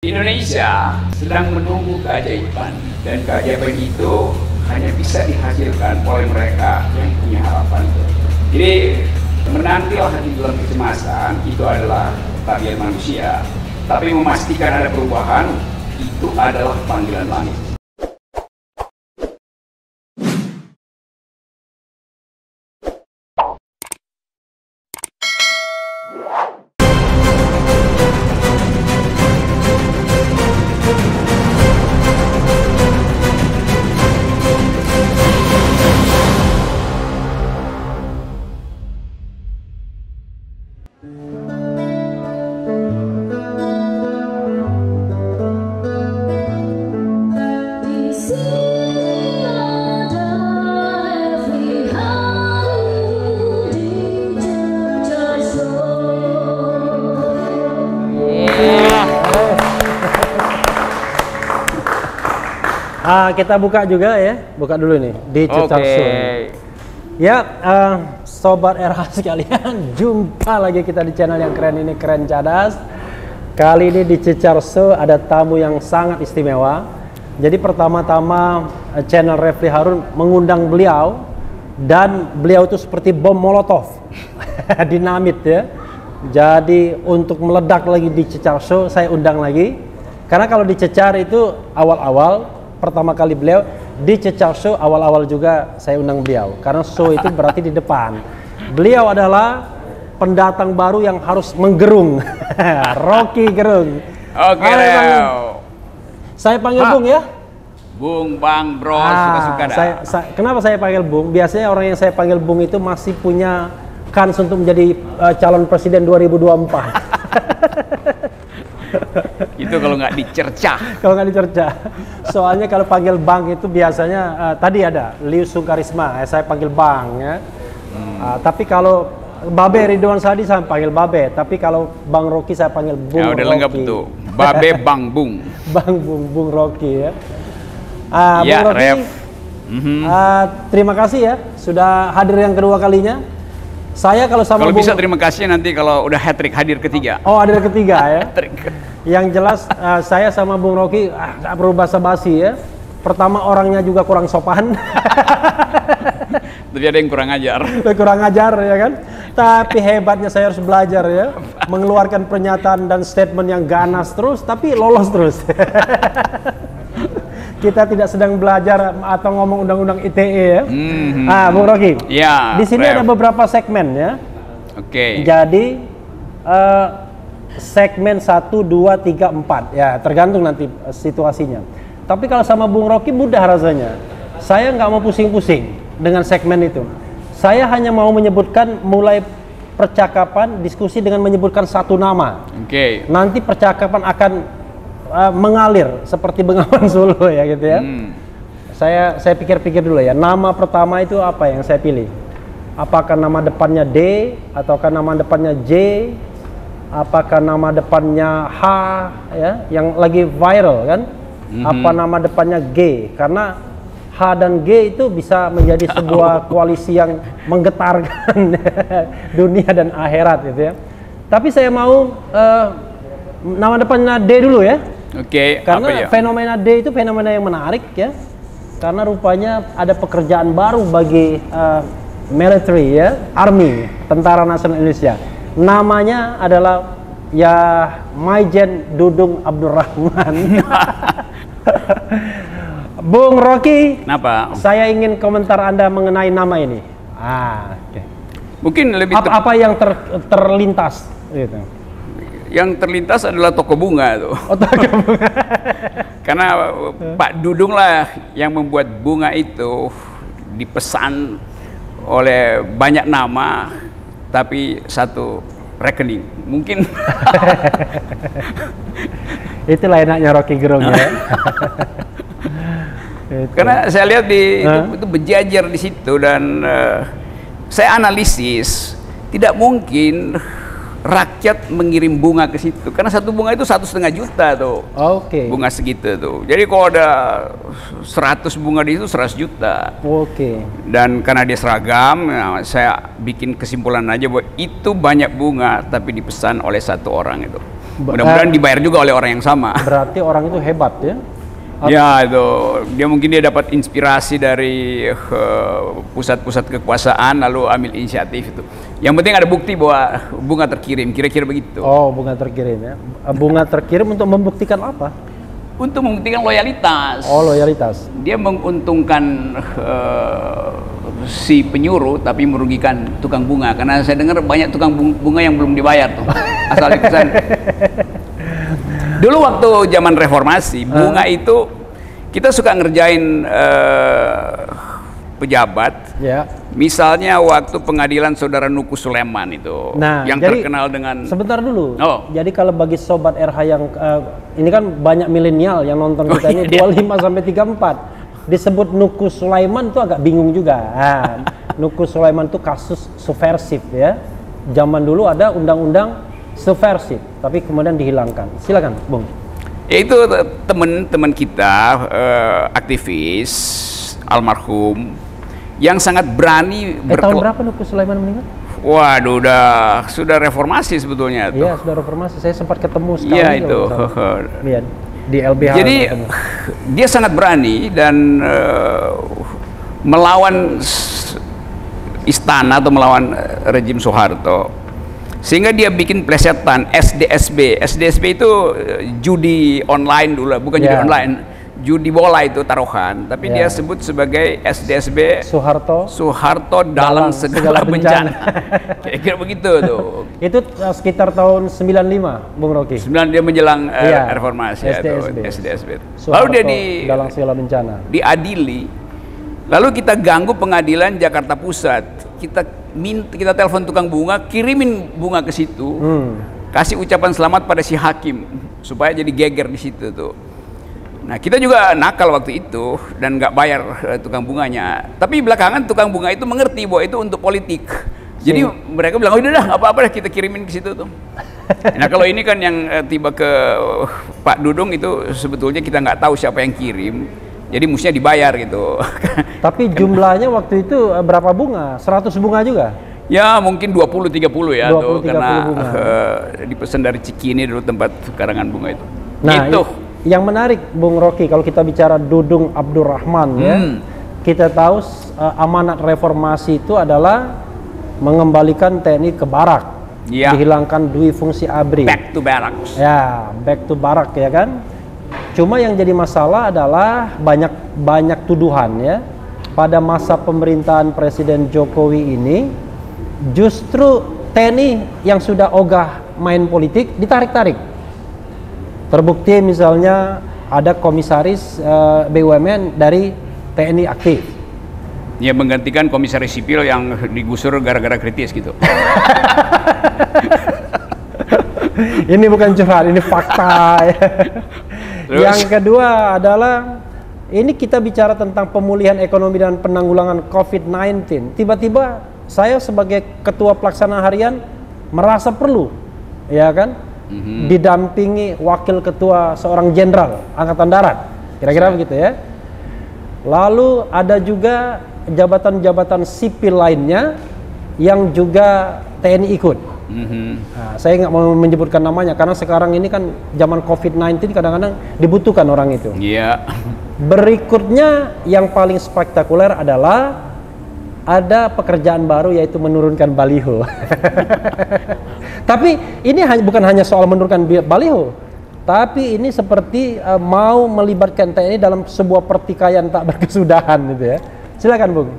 Indonesia sedang menunggu keajaiban, dan keajaiban itu hanya bisa dihasilkan oleh mereka yang punya harapan. Jadi menantilah di dalam kecemasan itu adalah tabiat manusia, tapi memastikan ada perubahan itu adalah panggilan langit. Kita buka juga ya, buka dulu nih di Cecar Show. Ya, sobat RH sekalian, jumpa lagi kita di channel yang keren ini, Keren Cadas. Kali ini di Cecar Show ada tamu yang sangat istimewa. Jadi pertama-tama channel Refli Harun mengundang beliau, dan beliau itu seperti bom molotov, dinamit ya. Jadi untuk meledak lagi di Cecar Show saya undang lagi, karena kalau di Cecar itu awal-awal pertama kali beliau di Cecar Show, awal-awal juga saya undang beliau karena show itu berarti di depan. Beliau adalah pendatang baru yang harus menggerung. Rocky Gerung. Oke, saya panggil Bung ya. Bung, Bang, Bro, suka-suka dah. Kenapa saya panggil Bung? Biasanya orang yang saya panggil Bung itu masih punya kans untuk menjadi calon presiden 2024. Itu kalau nggak dicercah. Kalau nggak dicercah. Soalnya kalau panggil Bang itu biasanya tadi ada Liu Sungkarisma, saya panggil Bang ya. Tapi kalau Babe Ridwan Sadi saya panggil Babe, tapi kalau Bang Rocky saya panggil Bung. Ya udah lengkap tuh. Babe Bang Bung. Bang Bung, Bung Rocky ya. Ya, Bung Rocky, terima kasih ya sudah hadir yang kedua kalinya. Saya kalau sama Bung, bisa terima kasih nanti kalau udah hat-trick hadir ketiga. Oh, hadir ketiga ya. Yang jelas saya sama Bung Rocky gak perlu basa-basi ya. Pertama orangnya juga kurang sopan. Tapi ada yang kurang ajar. Kurang ajar ya kan. Tapi hebatnya saya harus belajar ya. Mengeluarkan pernyataan dan statement yang ganas terus, tapi lolos terus. Kita tidak sedang belajar atau ngomong undang-undang ITE ya. Bung Rocky. Ya. Di sini ada beberapa segmen ya. Oke. Jadi segmen 1, 2, 3, 4 ya, tergantung nanti situasinya. Tapi kalau sama Bung Rocky mudah rasanya. Saya nggak mau pusing-pusing dengan segmen itu. Saya hanya mau menyebutkan mulai percakapan, diskusi dengan menyebutkan satu nama. Oke. Nanti percakapan akan mengalir seperti Bengawan Solo ya gitu ya. Saya pikir-pikir dulu ya. Nama pertama itu apa yang saya pilih? Apakah nama depannya D ataukah nama depannya J? Apakah nama depannya H ya, yang lagi viral kan? Apa nama depannya G? Karena H dan G itu bisa menjadi sebuah koalisi yang menggetarkan dunia dan akhirat gitu ya. Tapi saya mau nama depannya D dulu ya. Oke. Karena fenomena D itu fenomena yang menarik ya. Karena rupanya ada pekerjaan baru bagi military ya, army, Tentara Nasional Indonesia. Namanya adalah ya Maijen Dudung Abdurrahman. Bung Rocky, kenapa? Saya ingin komentar Anda mengenai nama ini. Okay. Mungkin lebih apa yang terlintas gitu. Yang terlintas adalah toko bunga tuh. Oh, toko bunga. Karena Pak Dudung lah yang membuat bunga itu dipesan oleh banyak nama, tapi satu rekening. Mungkin itulah enaknya Rocky Gerung ya. Karena saya lihat itu berjajar di situ, dan saya analisis tidak mungkin rakyat mengirim bunga ke situ, karena satu bunga itu 1,5 juta tuh. Oke. Bunga segitu tuh. Jadi kalau ada 100 bunga di situ 100 juta. Oke. Dan karena dia seragam, nah, saya bikin kesimpulan aja bahwa itu banyak bunga tapi dipesan oleh satu orang itu. Mudah-mudahan dibayar juga oleh orang yang sama. Berarti orang itu hebat ya? Ya itu, dia dapat inspirasi dari pusat-pusat kekuasaan lalu ambil inisiatif itu. Yang penting ada bukti bahwa bunga terkirim, kira-kira begitu. Oh, bunga terkirim ya. Bunga terkirim untuk membuktikan apa? Untuk membuktikan loyalitas. Oh, loyalitas. Dia menguntungkan si penyuruh tapi merugikan tukang bunga, karena saya dengar banyak tukang bunga yang belum dibayar tuh. Asal ikutan. Dulu waktu zaman reformasi, bunga itu kita suka ngerjain pejabat. Ya. Misalnya waktu pengadilan saudara Nuku Sulaiman itu, yang jadi, terkenal dengan. Sebentar dulu. Oh. Jadi kalau bagi sobat RH yang ini kan banyak milenial yang nonton kita ini 25 sampai 34. Disebut Nuku Sulaiman itu agak bingung juga. Nuku Sulaiman itu kasus subversif ya. Zaman dulu ada undang-undang subversif, tapi kemudian dihilangkan. Silakan, Bung. Itu teman-teman kita aktivis almarhum yang sangat berani. Tahun berapa Nuku Sulaiman meninggal? Waduh, sudah reformasi sebetulnya. Iya, sudah reformasi. Saya sempat ketemu sekali. Iya itu. Lihat di LBH. Jadi dia sangat berani dan melawan istana atau melawan rejim Soeharto. Sehingga dia bikin plesetan SDSB. SDSB itu judi online dulu, bukan judi online, judi bola itu taruhan. Tapi dia sebut sebagai SDSB Soeharto dalam segala bencana. Kira-kira begitu tuh. Itu sekitar tahun 95, Bung Rocky. 9 dia menjelang reformasi SDSB. Lalu dia dalam segala bencana. Diadili. Lalu kita ganggu pengadilan Jakarta Pusat. Kita telepon tukang bunga, kirimin bunga ke situ, kasih ucapan selamat pada si hakim supaya jadi geger di situ tuh. Nah kita juga nakal waktu itu dan nggak bayar tukang bunganya. Tapi belakangan tukang bunga itu mengerti bahwa itu untuk politik. Jadi mereka bilang, oh udah nggak apa-apa kita kirimin ke situ tuh. Nah kalau ini kan yang tiba ke Pak Dudung itu sebetulnya kita nggak tahu siapa yang kirim. Jadi mestinya dibayar gitu. Tapi jumlahnya waktu itu berapa bunga? 100 bunga juga? Ya mungkin 20-30 ya 20, tuh, karena dipesan dari Cikini dulu tempat karangan bunga itu. Nah itu yang menarik Bung Rocky kalau kita bicara Dudung Abdurrahman ya. Kita tahu amanat reformasi itu adalah mengembalikan TNI ke barak. Dihilangkan dui fungsi ABRI. Back to barracks. Ya, back to barak ya kan. Cuma yang jadi masalah adalah banyak tuduhan ya. Pada masa pemerintahan Presiden Jokowi ini justru TNI yang sudah ogah main politik ditarik-tarik. Terbukti misalnya ada komisaris BUMN dari TNI aktif. Ya menggantikan komisaris sipil yang digusur gara-gara kritis gitu. Ini bukan curhat, ini fakta ya. Yang kedua adalah ini kita bicara tentang pemulihan ekonomi dan penanggulangan COVID-19. Tiba-tiba saya sebagai ketua pelaksana harian merasa perlu, ya kan, didampingi wakil ketua seorang jenderal angkatan darat, kira-kira begitu ya. Lalu ada juga jabatan-jabatan sipil lainnya yang juga TNI ikut. Nah, saya nggak mau menyebutkan namanya karena sekarang ini kan zaman COVID-19 kadang-kadang dibutuhkan orang itu. Berikutnya yang paling spektakuler adalah ada pekerjaan baru yaitu menurunkan baliho. Tapi ini bukan hanya soal menurunkan baliho, tapi ini seperti mau melibatkan TNI dalam sebuah pertikaian tak berkesudahan gitu ya. Silakan Bung.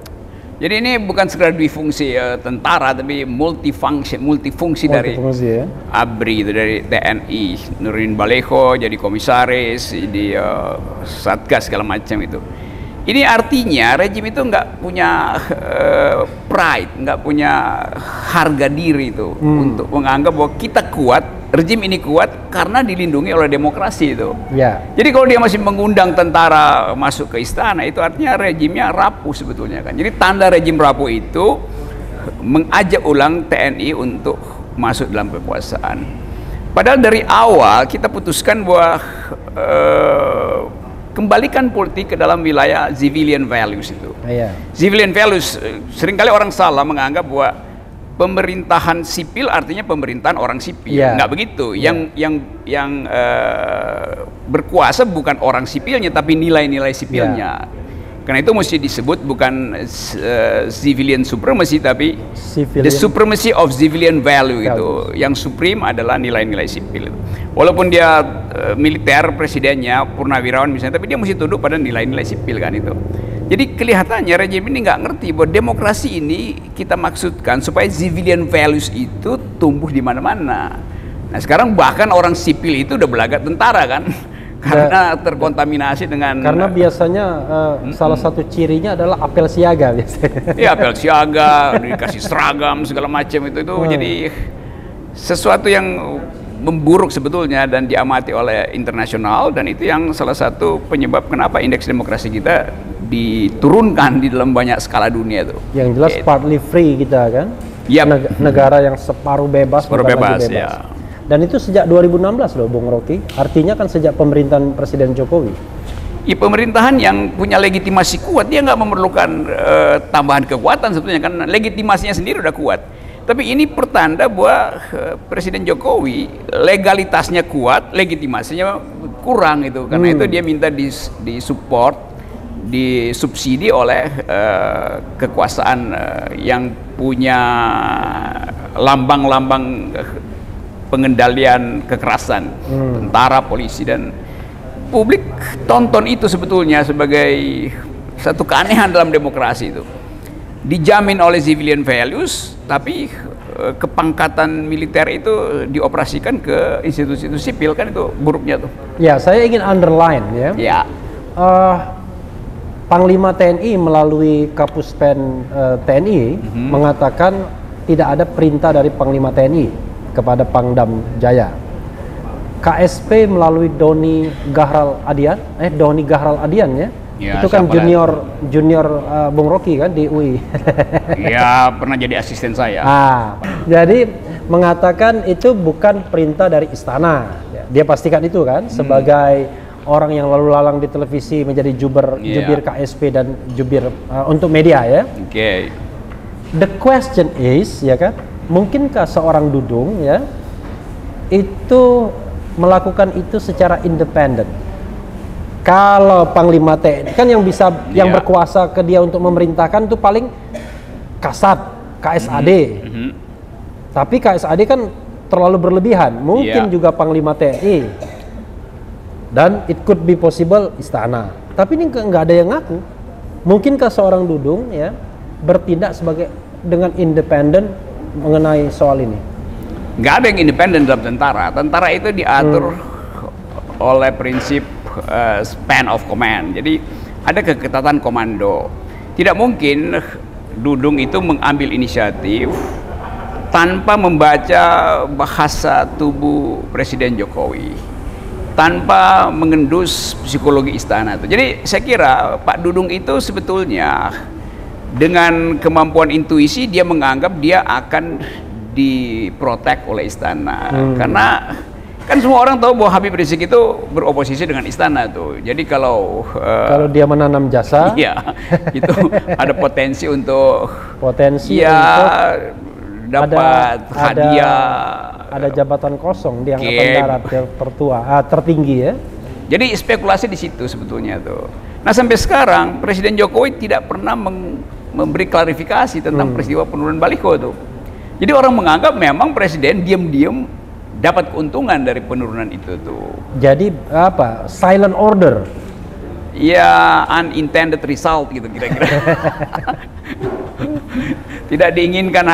Jadi ini bukan sekedar difungsi tentara, tapi multifungsi dari ABRI itu, dari TNI, nurunin baleho, jadi komisaris, di satgas segala macam itu. Ini artinya rejim itu nggak punya pride, nggak punya harga diri itu untuk menganggap bahwa kita kuat, rejim ini kuat karena dilindungi oleh demokrasi itu. Jadi kalau dia masih mengundang tentara masuk ke istana, itu artinya rejimnya rapuh sebetulnya kan. Jadi tanda rejim rapuh itu mengajak ulang TNI untuk masuk dalam kekuasaan. Padahal dari awal kita putuskan bahwa kembalikan politik ke dalam wilayah civilian values itu. Civilian values, seringkali orang salah menganggap bahwa pemerintahan sipil artinya pemerintahan orang sipil, nggak begitu. Yang berkuasa bukan orang sipilnya, tapi nilai-nilai sipilnya. Karena itu mesti disebut bukan civilian supremacy, tapi the supremacy of civilian value gitu. Yang supreme adalah nilai-nilai sipil. Walaupun dia militer presidennya, purnawirawan misalnya, tapi dia mesti tunduk pada nilai-nilai sipil kan itu. Jadi kelihatannya rejim ini nggak ngerti bahwa demokrasi ini kita maksudkan supaya civilian values itu tumbuh di mana-mana. Nah sekarang bahkan orang sipil itu udah belaga tentara kan, karena terkontaminasi dengan. Karena biasanya salah satu cirinya adalah apel siaga biasanya. Iya apel siaga, dikasih seragam segala macam itu jadi sesuatu yang memburuk sebetulnya dan diamati oleh internasional, dan itu yang salah satu penyebab kenapa indeks demokrasi kita diturunkan di dalam banyak skala dunia tuh. Yang jelas partly free kita kan. Negara yang separuh bebas. Separuh bebas ya. Dan itu sejak 2016 loh Bung Rocky. Artinya kan sejak pemerintahan Presiden Jokowi. Ya, pemerintahan yang punya legitimasi kuat, dia nggak memerlukan tambahan kekuatan sebetulnya kan, legitimasinya sendiri udah kuat. Tapi ini pertanda bahwa Presiden Jokowi legalitasnya kuat, legitimasinya kurang itu. Karena itu dia minta disupport, disubsidi oleh kekuasaan yang punya lambang-lambang pengendalian kekerasan, tentara, polisi, dan publik tonton itu sebetulnya sebagai satu keanehan dalam demokrasi itu. Dijamin oleh civilian values, tapi kepangkatan militer itu dioperasikan ke institusi sipil, kan itu buruknya tuh. Ya, saya ingin underline ya. Panglima TNI melalui Kapuspen TNI mengatakan tidak ada perintah dari Panglima TNI kepada Pangdam Jaya. KSP melalui Doni Gahral Adian ya. Ya, itu kan junior Bung Rocky kan di UI. Ya, pernah jadi asisten saya. Jadi mengatakan itu bukan perintah dari istana. Dia pastikan itu kan sebagai orang yang lalu lalang di televisi menjadi jubir KSP dan jubir untuk media ya. The question is ya kan, mungkinkah seorang Dudung ya itu melakukan itu secara independen? Kalau Panglima TNI kan yang bisa yang berkuasa ke dia untuk memerintahkan itu paling Kasat, KSAD. Tapi KSAD kan terlalu berlebihan. Mungkin juga Panglima TNI. Dan it could be possible istana. Tapi ini nggak ada yang ngaku. Mungkinkah seorang Dudung ya bertindak dengan independen mengenai soal ini? Nggak ada yang independen dalam tentara. Tentara itu diatur oleh prinsip span of command. Jadi ada keketatan komando. Tidak mungkin Dudung itu mengambil inisiatif tanpa membaca bahasa tubuh Presiden Jokowi, tanpa mengendus psikologi istana itu. Jadi saya kira Pak Dudung itu sebetulnya dengan kemampuan intuisi dia menganggap dia akan diprotek oleh istana. Karena kan semua orang tahu bahwa Habib Rizik itu beroposisi dengan istana tuh. Jadi kalau dia menanam jasa, itu ada potensi untuk dapat hadiah. Ada jabatan kosong di Angkatan Darat yang tertinggi ya. Jadi spekulasi di situ sebetulnya tuh. Nah sampai sekarang Presiden Jokowi tidak pernah memberi klarifikasi tentang peristiwa penurunan baliho tuh. Jadi orang menganggap memang Presiden diam-diam dapat keuntungan dari penurunan itu tuh. Jadi apa? Silent order. Ya, unintended result gitu kira-kira. Tidak diinginkan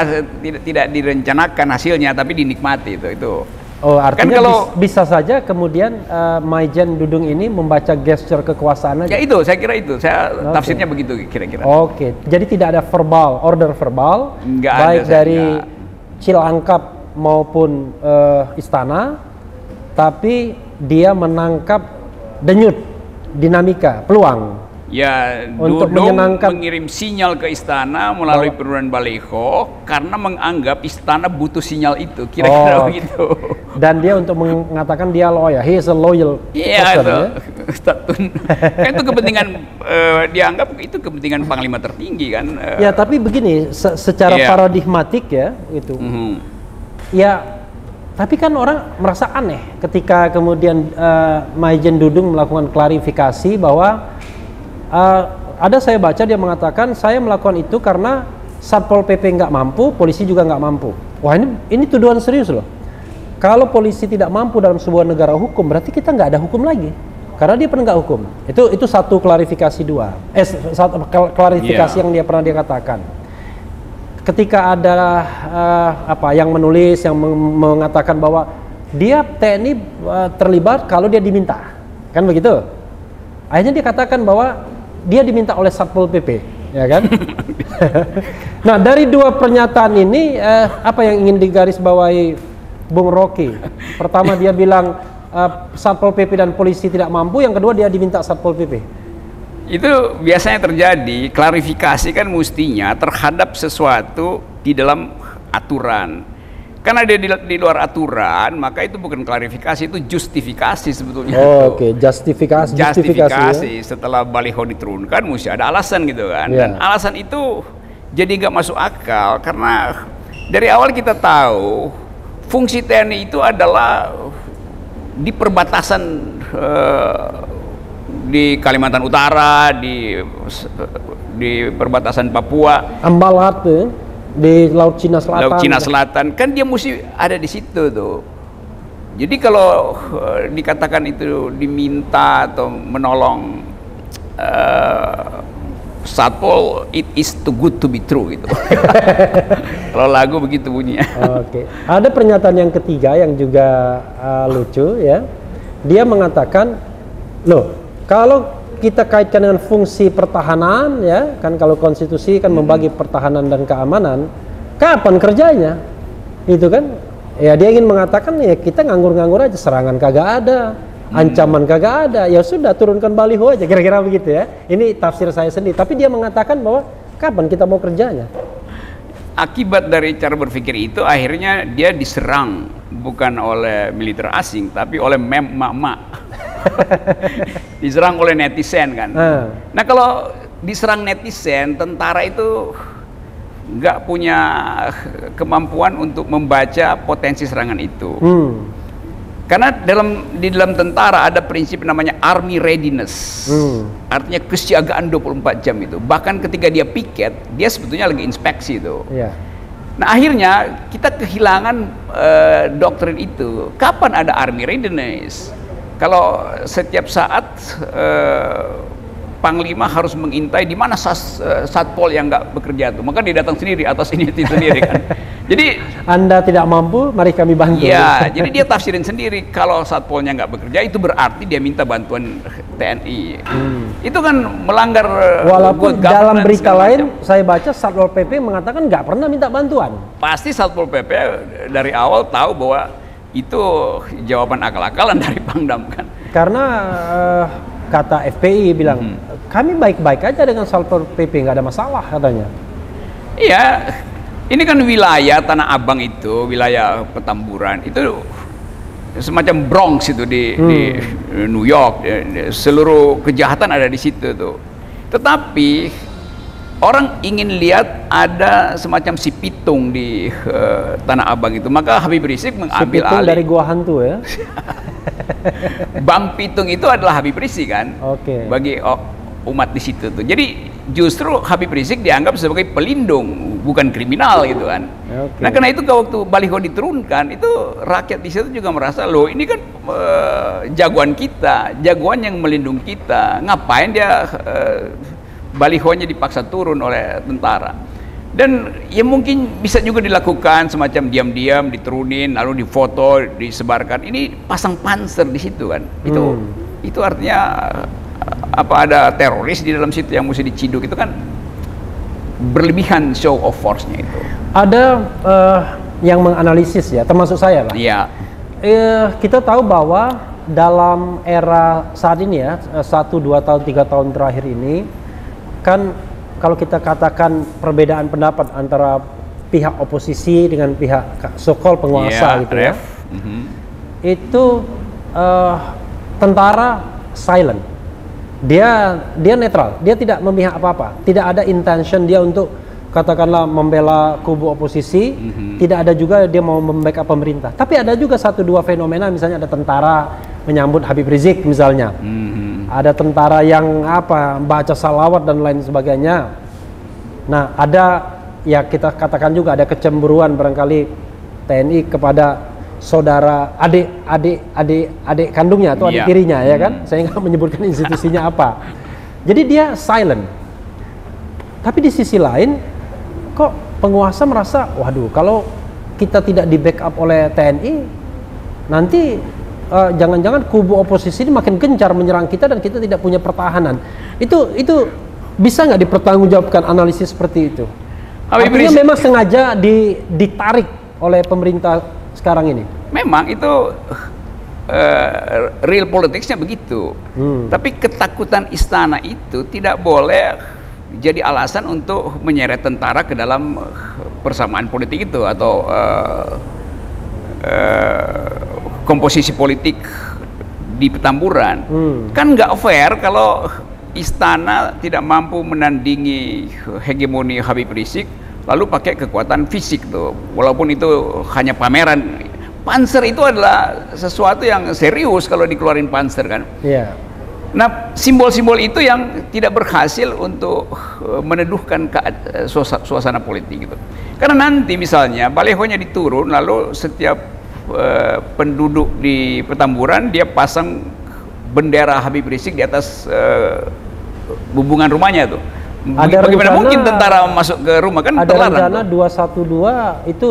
tidak direncanakan hasilnya, tapi dinikmati itu. Oh, artinya kan bisa saja kemudian Maijen Dudung ini membaca gesture kekuasaan aja. Ya itu, saya kira itu. Tafsirnya begitu kira-kira. Oke. Jadi tidak ada order verbal baik dari Cilangkap maupun istana, tapi dia menangkap denyut dinamika peluang ya untuk mengirim sinyal ke istana melalui penurunan baliho karena menganggap istana butuh sinyal itu kira-kira begitu. Dan dia untuk mengatakan dia loyal, he is a loyal person, statun. Kan itu kepentingan dianggap itu kepentingan panglima tertinggi kan. Ya tapi begini, secara paradigmatik ya itu. Ya, tapi kan orang merasa aneh ketika kemudian Maijen Dudung melakukan klarifikasi bahwa ada saya baca dia mengatakan saya melakukan itu karena Satpol PP nggak mampu, polisi juga nggak mampu. Wah ini tuduhan serius loh. Kalau polisi tidak mampu dalam sebuah negara hukum, berarti kita nggak ada hukum lagi. Karena dia penegak hukum. Itu satu klarifikasi satu klarifikasi yang dia pernah dia katakan. Ketika ada yang menulis yang mengatakan bahwa dia TNI terlibat kalau dia diminta, kan begitu. Akhirnya dia katakan bahwa dia diminta oleh Satpol PP, ya kan? Nah dari dua pernyataan ini apa yang ingin digarisbawahi Bung Rocky? Pertama dia bilang Satpol PP dan polisi tidak mampu, yang kedua dia diminta Satpol PP. Itu biasanya terjadi, klarifikasi kan mestinya terhadap sesuatu di dalam aturan. Karena dia di luar aturan, maka itu bukan klarifikasi, itu justifikasi sebetulnya. Oke, justifikasi ya? Ya? Setelah baliho diturunkan mesti ada alasan gitu kan. Dan alasan itu jadi nggak masuk akal karena dari awal kita tahu fungsi TNI itu adalah di perbatasan di Kalimantan Utara, di perbatasan Papua, Ambalat di Laut Cina Selatan. Laut Cina Selatan kan dia mesti ada di situ tuh. Jadi kalau dikatakan itu diminta atau menolong Satpol, it is too good to be true gitu. Kalau lagu begitu bunyinya. Oke. Ada pernyataan yang ketiga yang juga lucu ya. Dia mengatakan, loh, kalau kita kaitkan dengan fungsi pertahanan ya, kan kalau konstitusi kan membagi pertahanan dan keamanan, kapan kerjanya? Itu kan. Ya dia ingin mengatakan ya kita nganggur-nganggur aja, serangan kagak ada. Ancaman kagak ada, ya sudah turunkan baliho aja, kira-kira begitu ya. Ini tafsir saya sendiri, tapi dia mengatakan bahwa kapan kita mau kerjanya. Akibat dari cara berpikir itu akhirnya dia diserang bukan oleh militer asing tapi oleh mem-mak-mak. Diserang oleh netizen kan. Nah kalau diserang netizen, tentara itu nggak punya kemampuan untuk membaca potensi serangan itu. Karena di dalam tentara ada prinsip namanya army readiness. Artinya kesiagaan 24 jam itu. Bahkan ketika dia piket, dia sebetulnya lagi inspeksi itu. Nah akhirnya kita kehilangan doktrin itu. Kapan ada army readiness? Kalau setiap saat Panglima harus mengintai di mana Satpol yang nggak bekerja tuh, maka dia datang sendiri atas inisiatif sendiri kan. Jadi Anda tidak mampu, mari kami bantu. Ya, jadi dia tafsirin sendiri kalau Satpolnya nggak bekerja itu berarti dia minta bantuan TNI. Itu kan melanggar. Walaupun dalam berita lain saya baca Satpol PP mengatakan nggak pernah minta bantuan. Pasti Satpol PP dari awal tahu bahwa itu jawaban akal-akalan dari Pangdam kan. Karena kata FPI bilang kami baik-baik aja dengan Satpol PP, nggak ada masalah katanya. Iya, ini kan wilayah Tanah Abang itu, wilayah Petamburan itu semacam Bronx itu di New York, seluruh kejahatan ada di situ tuh. Tetapi orang ingin lihat ada semacam si pitung di Tanah Abang itu, maka Habib Rizik mengambil si pitung alih. Dari gua hantu ya. Bang Pitung itu adalah Habib Rizik kan, bagi umat di situ tuh. Jadi justru Habib Rizik dianggap sebagai pelindung, bukan kriminal gitu kan. Nah karena itu waktu baliho diturunkan itu rakyat di situ juga merasa loh ini kan jagoan kita, jagoan yang melindungi kita. Ngapain dia balihonya dipaksa turun oleh tentara? Dan ya mungkin bisa juga dilakukan semacam diam-diam diturunin lalu difoto disebarkan. Ini pasang panser di situ kan. Itu artinya apa ada teroris di dalam situ yang mesti diciduk, itu kan berlebihan show of force-nya itu. Ada yang menganalisis ya, termasuk saya lah. Iya. Kita tahu bahwa dalam era saat ini ya, 1, 2 tahun, 3 tahun terakhir ini kan kalau kita katakan perbedaan pendapat antara pihak oposisi dengan pihak so-called penguasa gitu ya, itu tentara silent. Dia netral, dia tidak memihak apa-apa, tidak ada intention dia untuk katakanlah membela kubu oposisi, tidak ada juga dia mau membackup pemerintah. Tapi ada juga satu dua fenomena, misalnya ada tentara menyambut Habib Rizik misalnya, ada tentara yang baca salawat dan lain sebagainya. Nah, ada ya kita katakan juga ada kecemburuan barangkali TNI kepada saudara adik kandungnya atau adik tirinya, ya kan? Saya nggak menyebutkan institusinya apa. Jadi dia silent. Tapi di sisi lain, kok penguasa merasa, waduh, kalau kita tidak di backup oleh TNI, nanti jangan-jangan kubu oposisi ini makin gencar menyerang kita dan kita tidak punya pertahanan. Itu bisa nggak dipertanggungjawabkan analisis seperti itu? Artinya memang sengaja ditarik oleh pemerintah sekarang ini. Memang itu real politiknya begitu. Tapi ketakutan istana itu tidak boleh jadi alasan untuk menyeret tentara ke dalam persamaan politik itu atau komposisi politik di Petamburan. Kan nggak fair kalau istana tidak mampu menandingi hegemoni Habib Rizik lalu pakai kekuatan fisik tuh, walaupun itu hanya pameran. Panser itu adalah sesuatu yang serius kalau dikeluarin panser kan. Nah, simbol-simbol itu yang tidak berhasil untuk meneduhkan suasana politik gitu. Karena nanti misalnya balehonya diturun, lalu setiap penduduk di Petamburan dia pasang bendera Habib Rizik di atas bumbungan rumahnya tuh. Bagaimana mungkin tentara masuk ke rumah, kan terlarang. Ada rencana 212 itu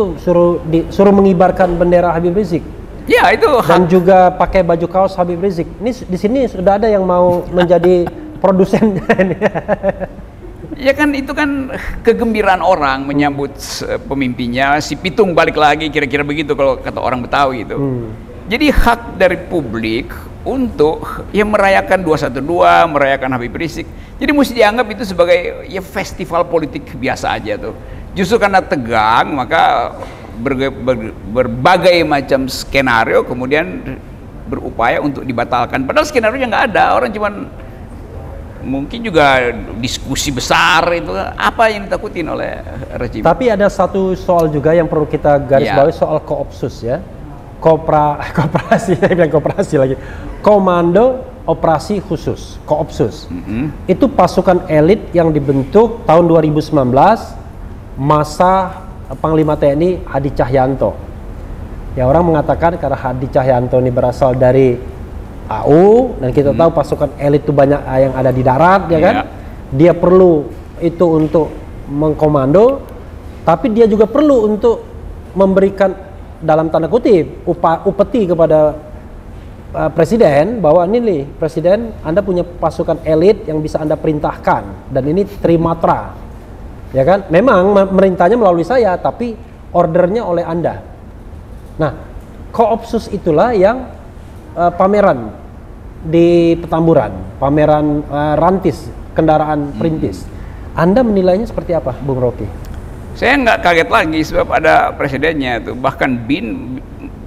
suruh mengibarkan bendera Habib Rizik. Ya, itu dan juga pakai baju kaos Habib Rizik. Ini di sini sudah ada yang mau menjadi produsennya ini. Ya kan, itu kan kegembiraan orang menyambut pemimpinnya, si pitung balik lagi, kira-kira begitu kalau kata orang Betawi itu. Jadi hak dari publik untuk merayakan 212, merayakan Habib Rizik. Jadi mesti dianggap itu sebagai festival politik biasa aja tuh. Justru karena tegang, maka berbagai macam skenario kemudian berupaya untuk dibatalkan. Padahal skenario yang nggak ada, orang cuman mungkin juga diskusi besar itu apa yang ditakutin oleh rejim. Tapi ada satu soal juga yang perlu kita garis bawahi, soal koopsus ya. Koperasi, saya bilang koperasi lagi. Komando Operasi Khusus, Koopsus. Itu pasukan elit yang dibentuk tahun 2019 masa Panglima TNI Hadi Cahyanto. Ya, orang mengatakan karena Hadi Cahyanto ini berasal dari AU dan kita tahu pasukan elit itu banyak yang ada di darat, ya kan? Dia perlu itu untuk mengkomando, tapi dia juga perlu untuk memberikan dalam tanda kutip upeti kepada presiden bahwa ini nih presiden, Anda punya pasukan elit yang bisa Anda perintahkan dan ini trimatra, ya kan? Memang merintahnya melalui saya, tapi ordernya oleh Anda. Nah, Koopsus itulah yang pameran di Petamburan, pameran rantis kendaraan perintis. Anda menilainya seperti apa, Bung Rocky? Saya nggak kaget lagi sebab ada presidennya itu, bahkan BIN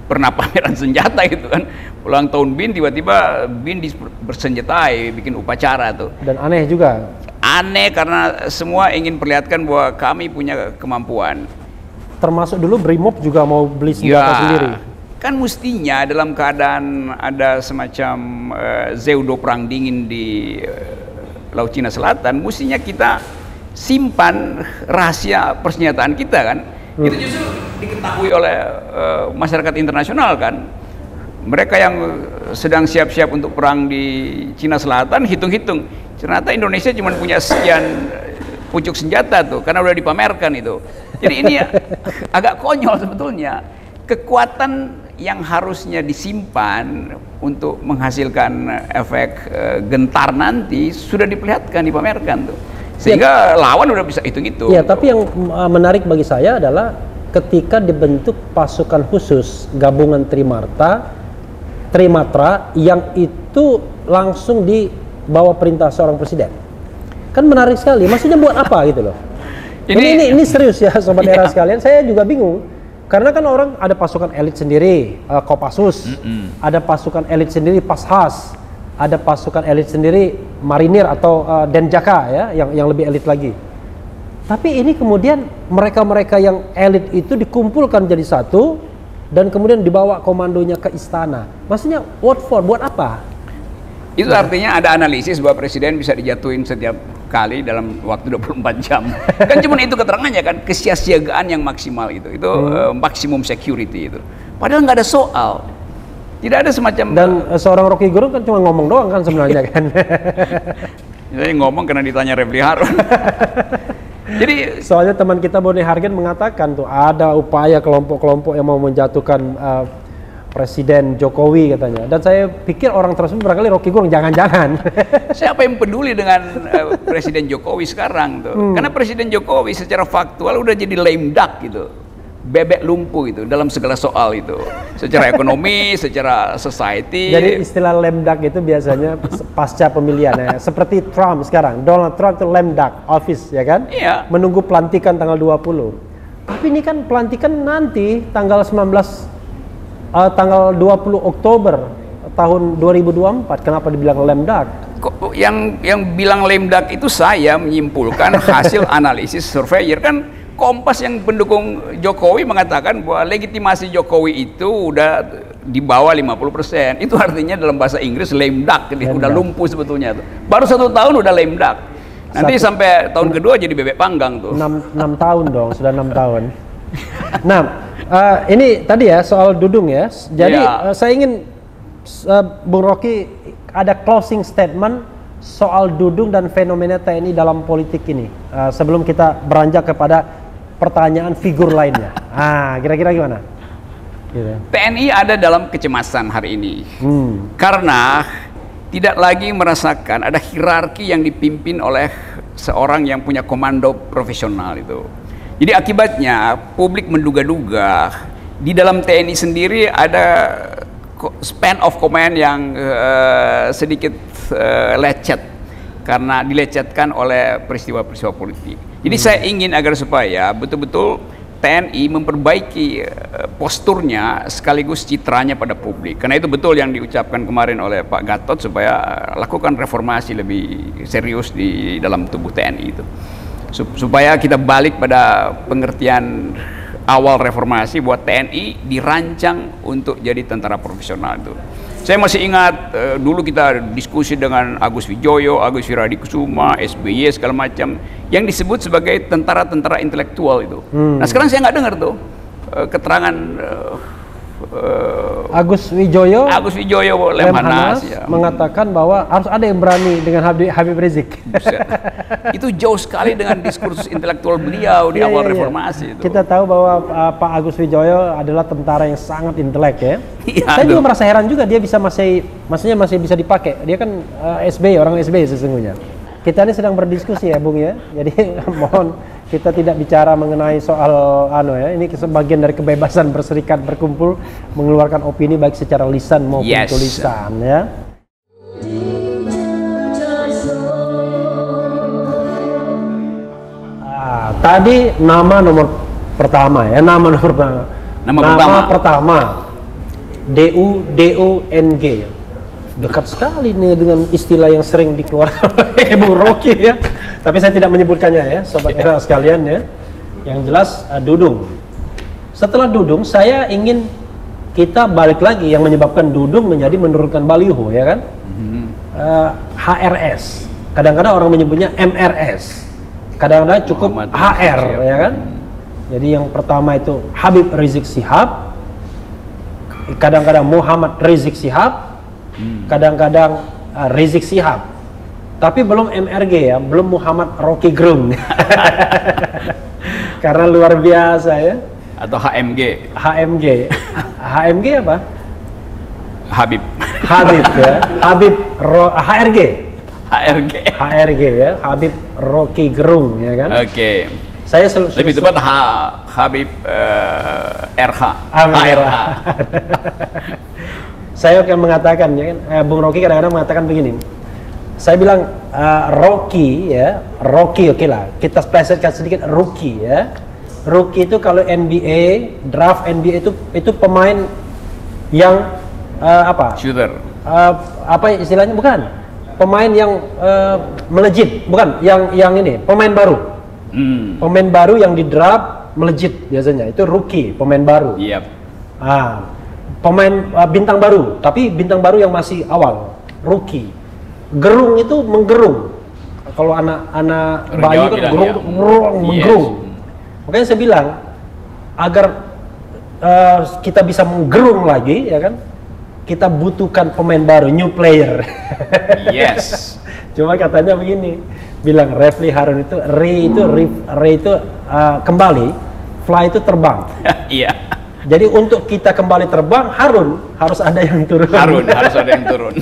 pernah pameran senjata gitu kan, ulang tahun BIN tiba-tiba BIN bersenjatai, bikin upacara tuh. Dan aneh juga. Aneh karena semua ingin perlihatkan bahwa kami punya kemampuan. Termasuk dulu Brimob juga mau beli senjata sendiri. Kan mestinya dalam keadaan ada semacam zeudo perang dingin di Laut Cina Selatan, mestinya kita simpan rahasia persenjataan kita kan. Itu justru diketahui oleh masyarakat internasional kan. Mereka yang sedang siap-siap untuk perang di Cina Selatan hitung-hitung, ternyata Indonesia cuma punya sekian pucuk senjata tuh, karena udah dipamerkan itu. Jadi ini agak konyol sebetulnya. Kekuatan yang harusnya disimpan untuk menghasilkan efek gentar nanti sudah diperlihatkan, dipamerkan tuh. Sehingga lawan udah bisa hitung-hitung. Ya, tapi yang menarik bagi saya adalah ketika dibentuk pasukan khusus gabungan Trimatra yang itu langsung di bawah perintah seorang presiden. Kan menarik sekali. Maksudnya buat apa gitu loh? Ini serius ya sobat era sekalian. Saya juga bingung. Karena kan orang ada pasukan elit sendiri, Kopassus, ada pasukan elit sendiri, Pashas, ada pasukan elit sendiri, marinir atau denjaka ya, yang lebih elit lagi. Tapi ini kemudian mereka-mereka yang elit itu dikumpulkan jadi satu dan kemudian dibawa komandonya ke istana. Maksudnya what for? Buat apa? Itu artinya ada analisis bahwa presiden bisa dijatuhin setiap kali dalam waktu 24 jam. Kan cuma itu keterangannya kan, kesiapsiagaan yang maksimal itu. Itu maksimum security itu. Padahal nggak ada soal. Tidak ada semacam. Dan seorang Rocky Gerung kan cuma ngomong doang kan sebenarnya kan. Saya ngomong karena ditanya Refli Harun. Jadi soalnya teman kita Boni Hargen mengatakan tuh ada upaya kelompok-kelompok yang mau menjatuhkan Presiden Jokowi katanya. Dan saya pikir orang tersebut barangkali Rocky Gerung, jangan-jangan. Siapa yang peduli dengan Presiden Jokowi sekarang tuh? Karena Presiden Jokowi secara faktual udah jadi lame duck gitu. Bebek lumpuh itu dalam segala soal itu, secara ekonomi, secara society. Jadi istilah lame duck itu biasanya pasca pemilihan ya, seperti Trump sekarang. Donald Trump itu lame duck office ya kan? Iya. Menunggu pelantikan tanggal 20. Tapi ini kan pelantikan nanti tanggal 20 Oktober tahun 2024. Kenapa dibilang lame duck? Yang bilang lame duck itu saya menyimpulkan hasil analisis surveyor kan. Kompas yang pendukung Jokowi mengatakan bahwa legitimasi Jokowi itu udah di bawah 50%. Itu artinya dalam bahasa Inggris lame duck, udah lumpuh sebetulnya tuh. Baru 1 tahun udah lame duck. Nanti sampai tahun kedua jadi bebek panggang tuh. 6 tahun dong, sudah 6 tahun. Nah, ini tadi ya soal Dudung ya. Jadi saya ingin Bung Rocky ada closing statement soal Dudung dan fenomena TNI dalam politik ini. Sebelum kita beranjak kepada pertanyaan figur lainnya. Kira-kira gimana? Gitu. TNI ada dalam kecemasan hari ini. Karena tidak lagi merasakan ada hierarki yang dipimpin oleh seorang yang punya komando profesional itu. Jadi akibatnya publik menduga-duga di dalam TNI sendiri ada span of command yang sedikit lecet karena dilecetkan oleh peristiwa-peristiwa politik. Jadi saya ingin agar supaya betul-betul TNI memperbaiki posturnya sekaligus citranya pada publik. Karena itu betul yang diucapkan kemarin oleh Pak Gatot supaya lakukan reformasi lebih serius di dalam tubuh TNI itu. Supaya kita balik pada pengertian awal reformasi bahwa TNI dirancang untuk jadi tentara profesional itu. Saya masih ingat dulu kita diskusi dengan Agus Wijoyo, Agus Wiradikusuma, SBY segala macam yang disebut sebagai tentara-tentara intelektual itu. Nah sekarang saya nggak dengar tuh keterangan Agus Wijoyo Lemhanas mengatakan bahwa harus ada yang berani dengan Habib Rizik. Itu jauh sekali dengan diskursus intelektual beliau di awal reformasi itu. Kita tahu bahwa Pak Agus Wijoyo adalah tentara yang sangat intelek ya. Saya juga merasa heran juga dia bisa masih bisa dipakai. Dia kan SBY, orang SBY sesungguhnya. Kita ini sedang berdiskusi ya Bung ya. Jadi mohon kita tidak bicara mengenai soal ini sebagian dari kebebasan berserikat, berkumpul, mengeluarkan opini baik secara lisan maupun tulisan ya. Tadi nama pertama DUNG. Dekat sekali nih dengan istilah yang sering dikeluarkan oleh Bung Rocky ya. Tapi saya tidak menyebutkannya ya, sobat era sekalian ya. Yang jelas Dudung. Setelah Dudung, saya ingin kita balik lagi yang menyebabkan Dudung menjadi menurunkan baliho ya kan. HRS. Kadang-kadang orang menyebutnya MRS. Kadang-kadang cukup Muhammad HR ya kan. Jadi yang pertama itu Habib Rizik Syihab. Kadang-kadang Muhammad Rizik Syihab. Kadang-kadang Rizik Syihab, tapi belum MRG ya, belum Muhammad Rocky Gerung. Karena luar biasa ya. Atau HMG. HMG apa? Habib ya. HRG ya, Habib Rocky Gerung ya kan. Oke. Saya lebih tepat Habib RH. Saya akan mengatakan ya kan, Bung Rocky kadang-kadang mengatakan begini. Saya bilang Rocky oke lah. Kita spesifikkan sedikit rookie ya. Rookie itu kalau NBA, draft NBA itu pemain yang shooter. apa istilahnya, bukan pemain yang melejit, bukan yang ini pemain baru. Pemain baru yang di draft melejit biasanya itu rookie, pemain baru. Yep. Pemain bintang baru, tapi bintang baru yang masih awal, rookie. Gerung itu menggerung. Kalau anak bayi kan gerung, menggerung. Makanya saya bilang agar kita bisa menggerung lagi, ya kan? Kita butuhkan pemain baru, new player. Yes. Cuma katanya begini, bilang Refli Harun itu re itu kembali, fly itu terbang. Iya. Jadi untuk kita kembali terbang, harus ada yang turun. Harus ada yang turun.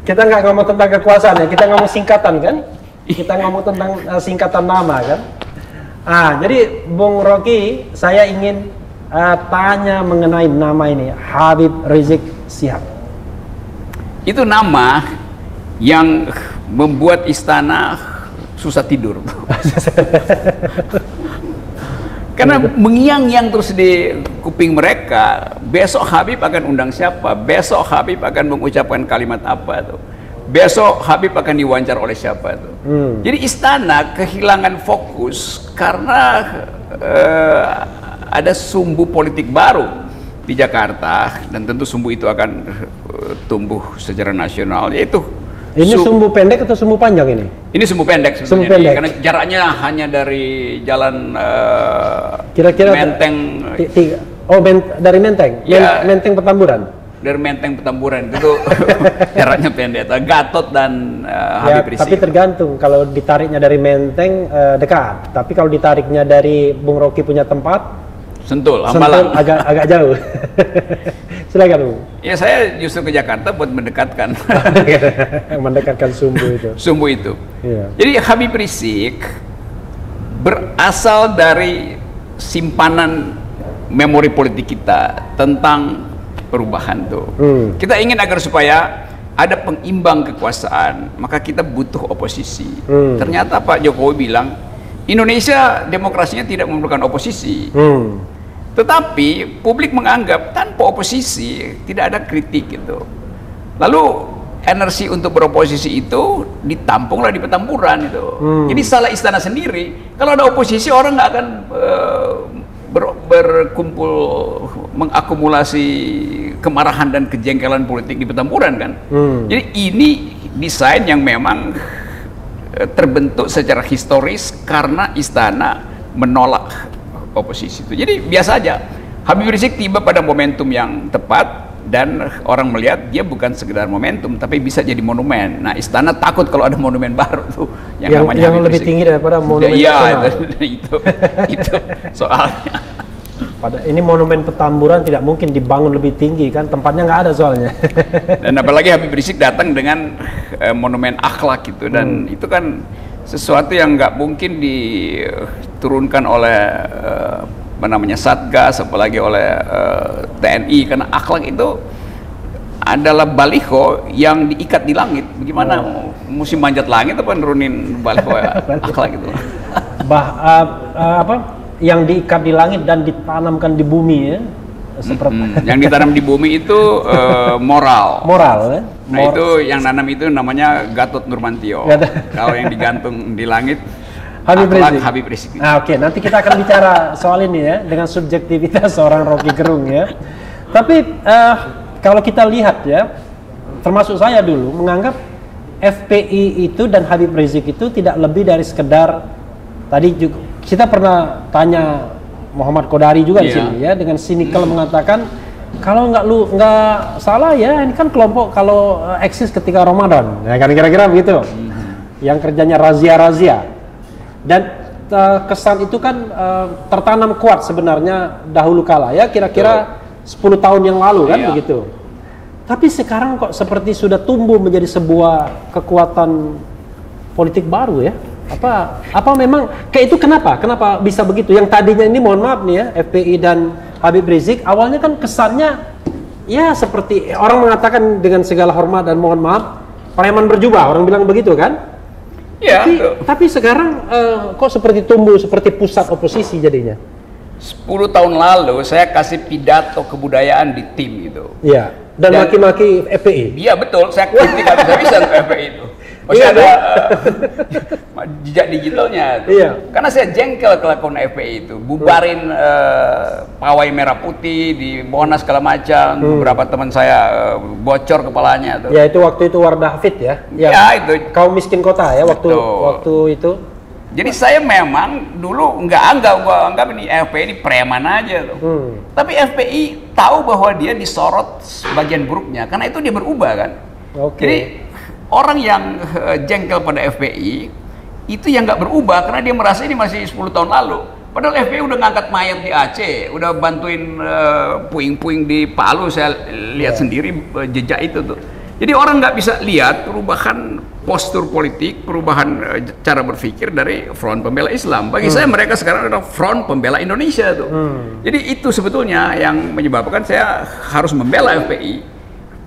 Kita nggak ngomong tentang kekuasaan ya, kita ngomong singkatan kan? Kita ngomong tentang singkatan nama kan? Jadi Bung Rocky, saya ingin tanya mengenai nama ini, Habib Rizik Syihab. Itu nama yang membuat istana susah tidur. Karena mengiang-iang terus di kuping mereka, besok Habib akan undang siapa, besok Habib akan mengucapkan kalimat apa tuh, besok Habib akan diwawancara oleh siapa tuh. Jadi istana kehilangan fokus karena ada sumbu politik baru di Jakarta, dan tentu sumbu itu akan tumbuh secara nasional, yaitu ini sumbu pendek atau sumbu panjang ini? Ini sumbu pendek sebenarnya. Sumbu pendek. Karena jaraknya hanya dari jalan kira-kira Menteng. Dari Menteng. Ya, Menteng Petamburan. Dari Menteng Petamburan itu jaraknya pendek. Gatot dan Habib Rizik. Tapi tergantung, kalau ditariknya dari Menteng dekat. Tapi kalau ditariknya dari Bung Rocky punya tempat, Sentul, Hambalang. agak jauh. Silakan Bung. Ya, saya justru ke Jakarta buat mendekatkan. Mendekatkan sumbu itu. Sumbu itu. Iya. Jadi Habib Rizik berasal dari simpanan memori politik kita tentang perubahan tuh. Kita ingin agar supaya ada pengimbang kekuasaan, maka kita butuh oposisi. Ternyata Pak Jokowi bilang Indonesia demokrasinya tidak memerlukan oposisi. Tetapi publik menganggap tanpa oposisi tidak ada kritik gitu. Lalu energi untuk beroposisi itu ditampunglah di Petamburan itu. Jadi salah istana sendiri. Kalau ada oposisi, orang nggak akan berkumpul mengakumulasi kemarahan dan kejengkelan politik di Petamburan kan. Jadi ini desain yang memang terbentuk secara historis karena istana menolak oposisi itu. Jadi biasa aja, Habib Rizik tiba pada momentum yang tepat, dan orang melihat dia bukan sekedar momentum tapi bisa jadi monumen. Nah, istana takut kalau ada monumen baru tuh yang namanya yang lebih tinggi daripada monumen nasional. itu soalnya. Ini monumen Petamburan tidak mungkin dibangun lebih tinggi kan, tempatnya nggak ada soalnya. Dan apalagi Habib Rizik datang dengan monumen akhlak gitu, dan itu kan sesuatu yang nggak mungkin diturunkan oleh Satgas, apalagi oleh TNI, karena akhlak itu adalah baliho yang diikat di langit. Bagaimana musim manjat langit apa nurunin baliho akhlak itu? Yang diikat di langit dan ditanamkan di bumi ya. Yang ditanam di bumi itu moral. Ya? Nah, itu yang nanam itu namanya Gatot Nurmantio. Kalau yang digantung di langit Habib Rizik. Oke, nanti kita akan bicara soal ini ya, dengan subjektivitas seorang Rocky Gerung ya. Tapi kalau kita lihat ya, termasuk saya dulu menganggap FPI itu dan Habib Rizik itu tidak lebih dari sekedar, tadi juga kita pernah tanya Muhammad Kodari juga di sini ya, dengan sinikal mengatakan kalau nggak salah ya, ini kan kelompok kalau eksis ketika Ramadan, ya kan, kira-kira begitu, yang kerjanya razia-razia, dan kesan itu kan tertanam kuat sebenarnya dahulu kala ya, kira-kira 10 tahun yang lalu kan begitu. Tapi sekarang kok seperti sudah tumbuh menjadi sebuah kekuatan politik baru ya. Apa memang kayak itu, kenapa bisa begitu? Yang tadinya ini, mohon maaf nih ya, FPI dan Habib Rizik awalnya kan kesannya ya seperti orang mengatakan dengan segala hormat dan mohon maaf, preman berjubah, orang bilang begitu kan? Ya. Tapi sekarang kok seperti tumbuh seperti pusat oposisi jadinya. 10 tahun lalu saya kasih pidato kebudayaan di tim gitu. Iya. Dan maki-maki FPI. Iya betul, saya kritik habis-habisan ke FPI itu. Masih Iya, ada jejak digitalnya. Iya. Karena saya jengkel kelakuan FPI itu, bubarin pawai merah putih di Monas segala macam. Beberapa teman saya bocor kepalanya tuh. Ya itu waktu itu Wardah Hafid ya. Ya itu. Kaum miskin kota ya waktu itu. Jadi saya memang dulu gua anggap ini FPI ini preman aja tuh. Tapi FPI tahu bahwa dia disorot bagian buruknya, karena itu dia berubah kan. Jadi orang yang jengkel pada FPI itu yang nggak berubah karena dia merasa ini masih 10 tahun lalu. Padahal FPI udah ngangkat mayat di Aceh, udah bantuin puing-puing di Palu, saya lihat sendiri jejak itu tuh. Jadi orang nggak bisa lihat perubahan postur politik, perubahan cara berpikir dari Front Pembela Islam. Bagi saya mereka sekarang adalah Front Pembela Indonesia tuh. Jadi itu sebetulnya yang menyebabkan saya harus membela FPI.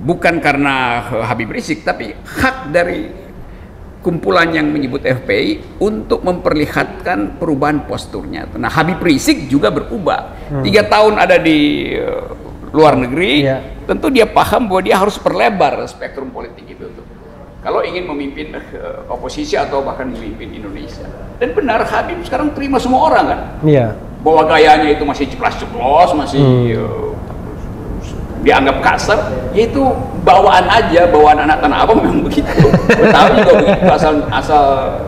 Bukan karena Habib Rizik, tapi hak dari kumpulan yang menyebut FPI untuk memperlihatkan perubahan posturnya. Nah, Habib Rizik juga berubah. 3 tahun ada di luar negeri, tentu dia paham bahwa dia harus perlebar spektrum politik itu. Kalau ingin memimpin oposisi atau bahkan memimpin Indonesia. Dan benar, Habib sekarang terima semua orang kan. Bahwa gayanya itu masih ceplas-ceplos, masih dianggap kasar, yaitu bawaan aja, bawaan anak Tanah Abang memang begitu. Betawi juga begitu,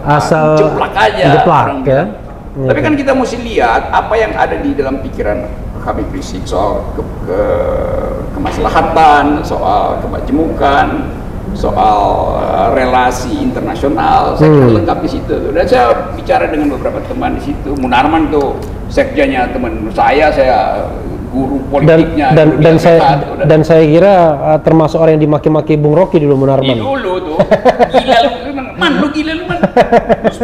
asal jeplak aja. Orang ya. Tapi kan kita mesti lihat apa yang ada di dalam pikiran Habib Rizik soal kemaslahatan, soal kemajemukan, soal relasi internasional. Saya kira lengkap di situ. Dan saya bicara dengan beberapa teman di situ. Munarman tuh sekjennya teman saya guru politiknya dan saya kira termasuk orang yang dimaki-maki Bung Rocky dulu, Munarman. Dulu tuh gila lu gila lu man. Terus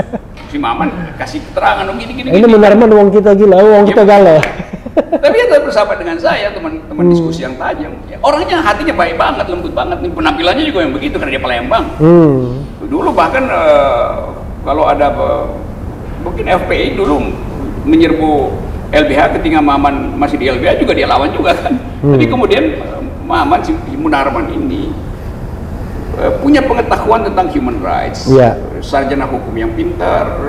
si Maman kasih keterangan gini. Ini Munarman uang kita gila, uang kita galau. Tapi dia bersama dengan saya teman-teman diskusi yang tajam. Orangnya hatinya baik banget, lembut banget. Penampilannya juga yang begitu karena dia Palembang. Dulu bahkan kalau ada mungkin FPI dulu menyerbu LBH ketika Maman masih di LBH juga dia lawan juga kan. Tapi kemudian Maman si Munarman ini punya pengetahuan tentang human rights, sarjana hukum yang pintar,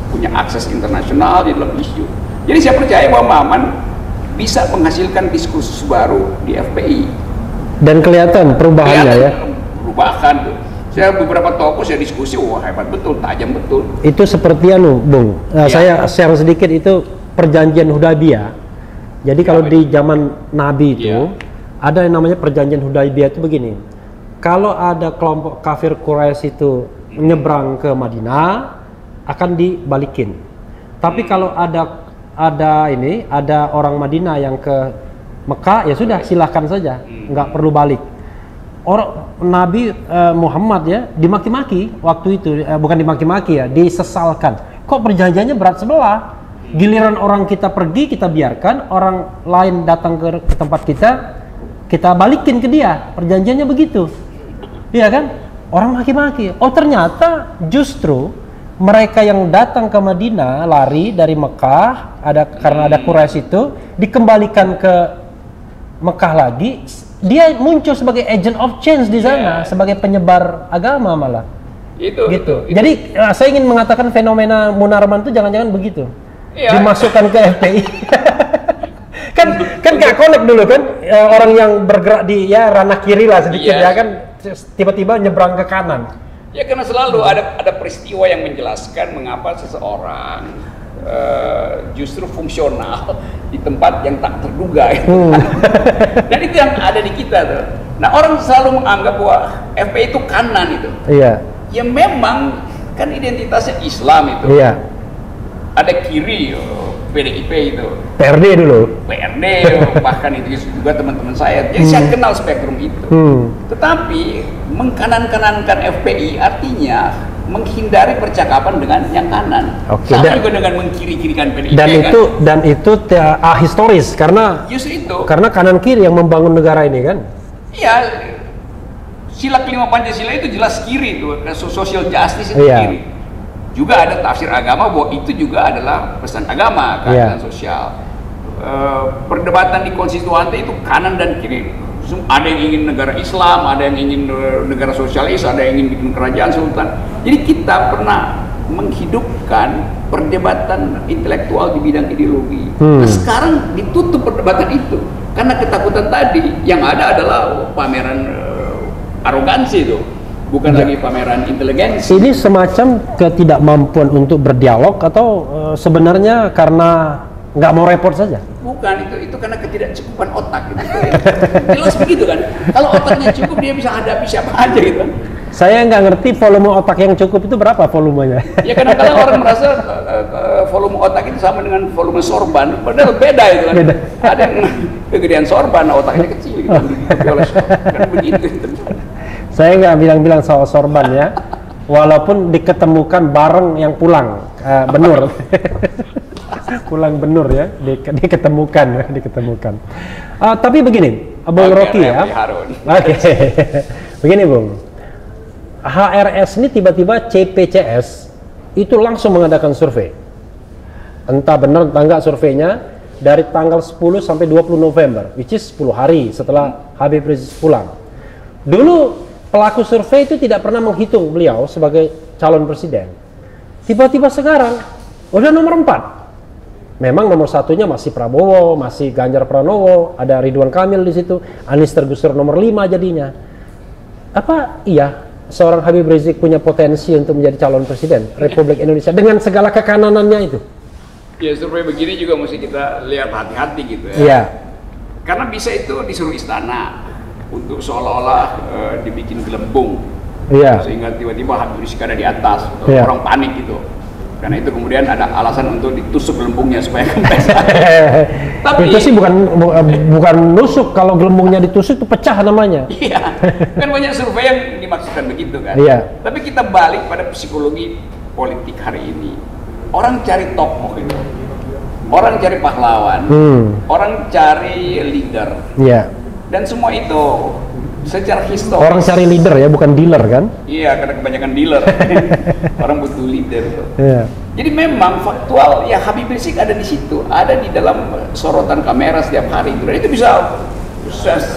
punya akses internasional di dalam isu. Jadi saya percaya bahwa Maman bisa menghasilkan diskursus baru di FPI. Dan kelihatan perubahannya ya. Perubahan tuh. Saya beberapa tokoh saya diskusi, wah hebat betul, tajam betul. Itu seperti Bung. Saya share sedikit itu perjanjian Hudaybiyah. Jadi kalau di zaman Nabi itu ada yang namanya perjanjian Hudaybiyah itu begini. Kalau ada kelompok kafir Quraisy itu menyeberang ke Madinah akan dibalikin. Tapi kalau ada orang Madinah yang ke Mekah ya sudah silahkan saja, nggak perlu balik. Orang Nabi Muhammad ya dimaki-maki waktu itu, bukan dimaki-maki ya, disesalkan. Kok perjanjiannya berat sebelah? Giliran orang kita pergi kita biarkan, orang lain datang ke tempat kita balikin ke dia. Perjanjiannya begitu, iya kan? Orang maki-maki. Oh ternyata justru mereka yang datang ke Madinah lari dari Mekah karena ada Quraisy itu dikembalikan ke Mekah lagi. Dia muncul sebagai agent of change di sana, sebagai penyebar agama malah. Itu. Jadi saya ingin mengatakan fenomena Munarman itu jangan-jangan begitu. Dimasukkan ke FPI. kan gak connect dulu kan, orang yang bergerak di ranah kiri lah sedikit ya kan, tiba-tiba nyebrang ke kanan. Ya karena selalu ada peristiwa yang menjelaskan mengapa seseorang justru fungsional di tempat yang tak terduga. Dan itu yang ada di kita tuh. Nah orang selalu menganggap bahwa FPI itu kanan itu. Ya memang kan identitasnya Islam itu. Ada kiri, PDIP itu. PRD dulu. Bahkan itu juga teman-teman saya. Jadi saya kenal spektrum itu. Tetapi mengkanan-kanankan FPI artinya menghindari percakapan dengan yang kanan. Sama juga dengan mengkiri-kirikan PDIP. Dan itu historis karena karena kanan kiri yang membangun negara ini kan. Iya. Sila kelima Pancasila itu jelas kiri itu, social justice itu kiri. Juga ada tafsir agama bahwa itu juga adalah pesan agama, keadilan sosial. Perdebatan di konstituante itu kanan dan kiri Ada yang ingin negara Islam, ada yang ingin negara sosialis, ada yang ingin bikin kerajaan sultan. Jadi kita pernah menghidupkan perdebatan intelektual di bidang ideologi. Nah, sekarang ditutup perdebatan itu karena ketakutan tadi. Yang ada adalah pameran arogansi itu, bukan lagi pameran inteligensi. Ini semacam ketidakmampuan untuk berdialog atau sebenarnya karena nggak mau repot saja? Bukan, itu karena ketidakcukupan otak gitu. Jelas begitu kan. Kalau otaknya cukup dia bisa hadapi siapa aja gitu. Saya nggak ngerti volume otak yang cukup itu berapa volumenya. Ya kadang-kadang orang merasa volume otak itu sama dengan volume sorban, padahal beda itu kan. Beda. Ada yang kegedean sorban, otaknya kecil gitu. Kan begitu. Saya nggak bilang-bilang soal sorban ya, walaupun diketemukan bareng yang pulang benur. Pulang benur ya, diketemukan. Tapi begini, Bung Rocky ya. Oke. Begini Bung. HRS ini tiba-tiba CPCS itu langsung mengadakan survei. Entah benar entah enggak surveinya, dari tanggal 10 sampai 20 November, which is 10 hari setelah Habib Rizik pulang. Dulu pelaku survei itu tidak pernah menghitung beliau sebagai calon presiden. Tiba-tiba sekarang udah nomor 4. Memang nomor satunya masih Prabowo, masih Ganjar Pranowo, ada Ridwan Kamil di situ, Anies tergusur nomor 5 jadinya. Apa iya seorang Habib Rizik punya potensi untuk menjadi calon presiden Republik Indonesia dengan segala kekananannya itu? Ya survei begini juga mesti kita lihat hati-hati gitu ya. Iya. Karena bisa itu disuruh istana untuk seolah-olah dibikin gelembung. Iya. Sehingga tiba-tiba Habib Rizik ada di atas, iya. Orang panik gitu. Karena itu kemudian ada alasan untuk ditusuk gelembungnya supaya kempes. Tapi itu sih bukan nusuk, kalau gelembungnya ditusuk itu pecah namanya. Iya, kan banyak survei yang dimaksudkan begitu kan. Iya. Tapi kita balik pada psikologi politik hari ini. Orang cari tokoh itu, orang cari pahlawan, orang cari leader. Iya. Dan semua itu secara historis. Orang cari leader ya, bukan dealer kan? Iya, karena kebanyakan dealer. Orang butuh leader. Iya. Jadi memang faktual ya Habib Rizik ada di situ, ada di dalam sorotan kamera setiap hari. Dan itu bisa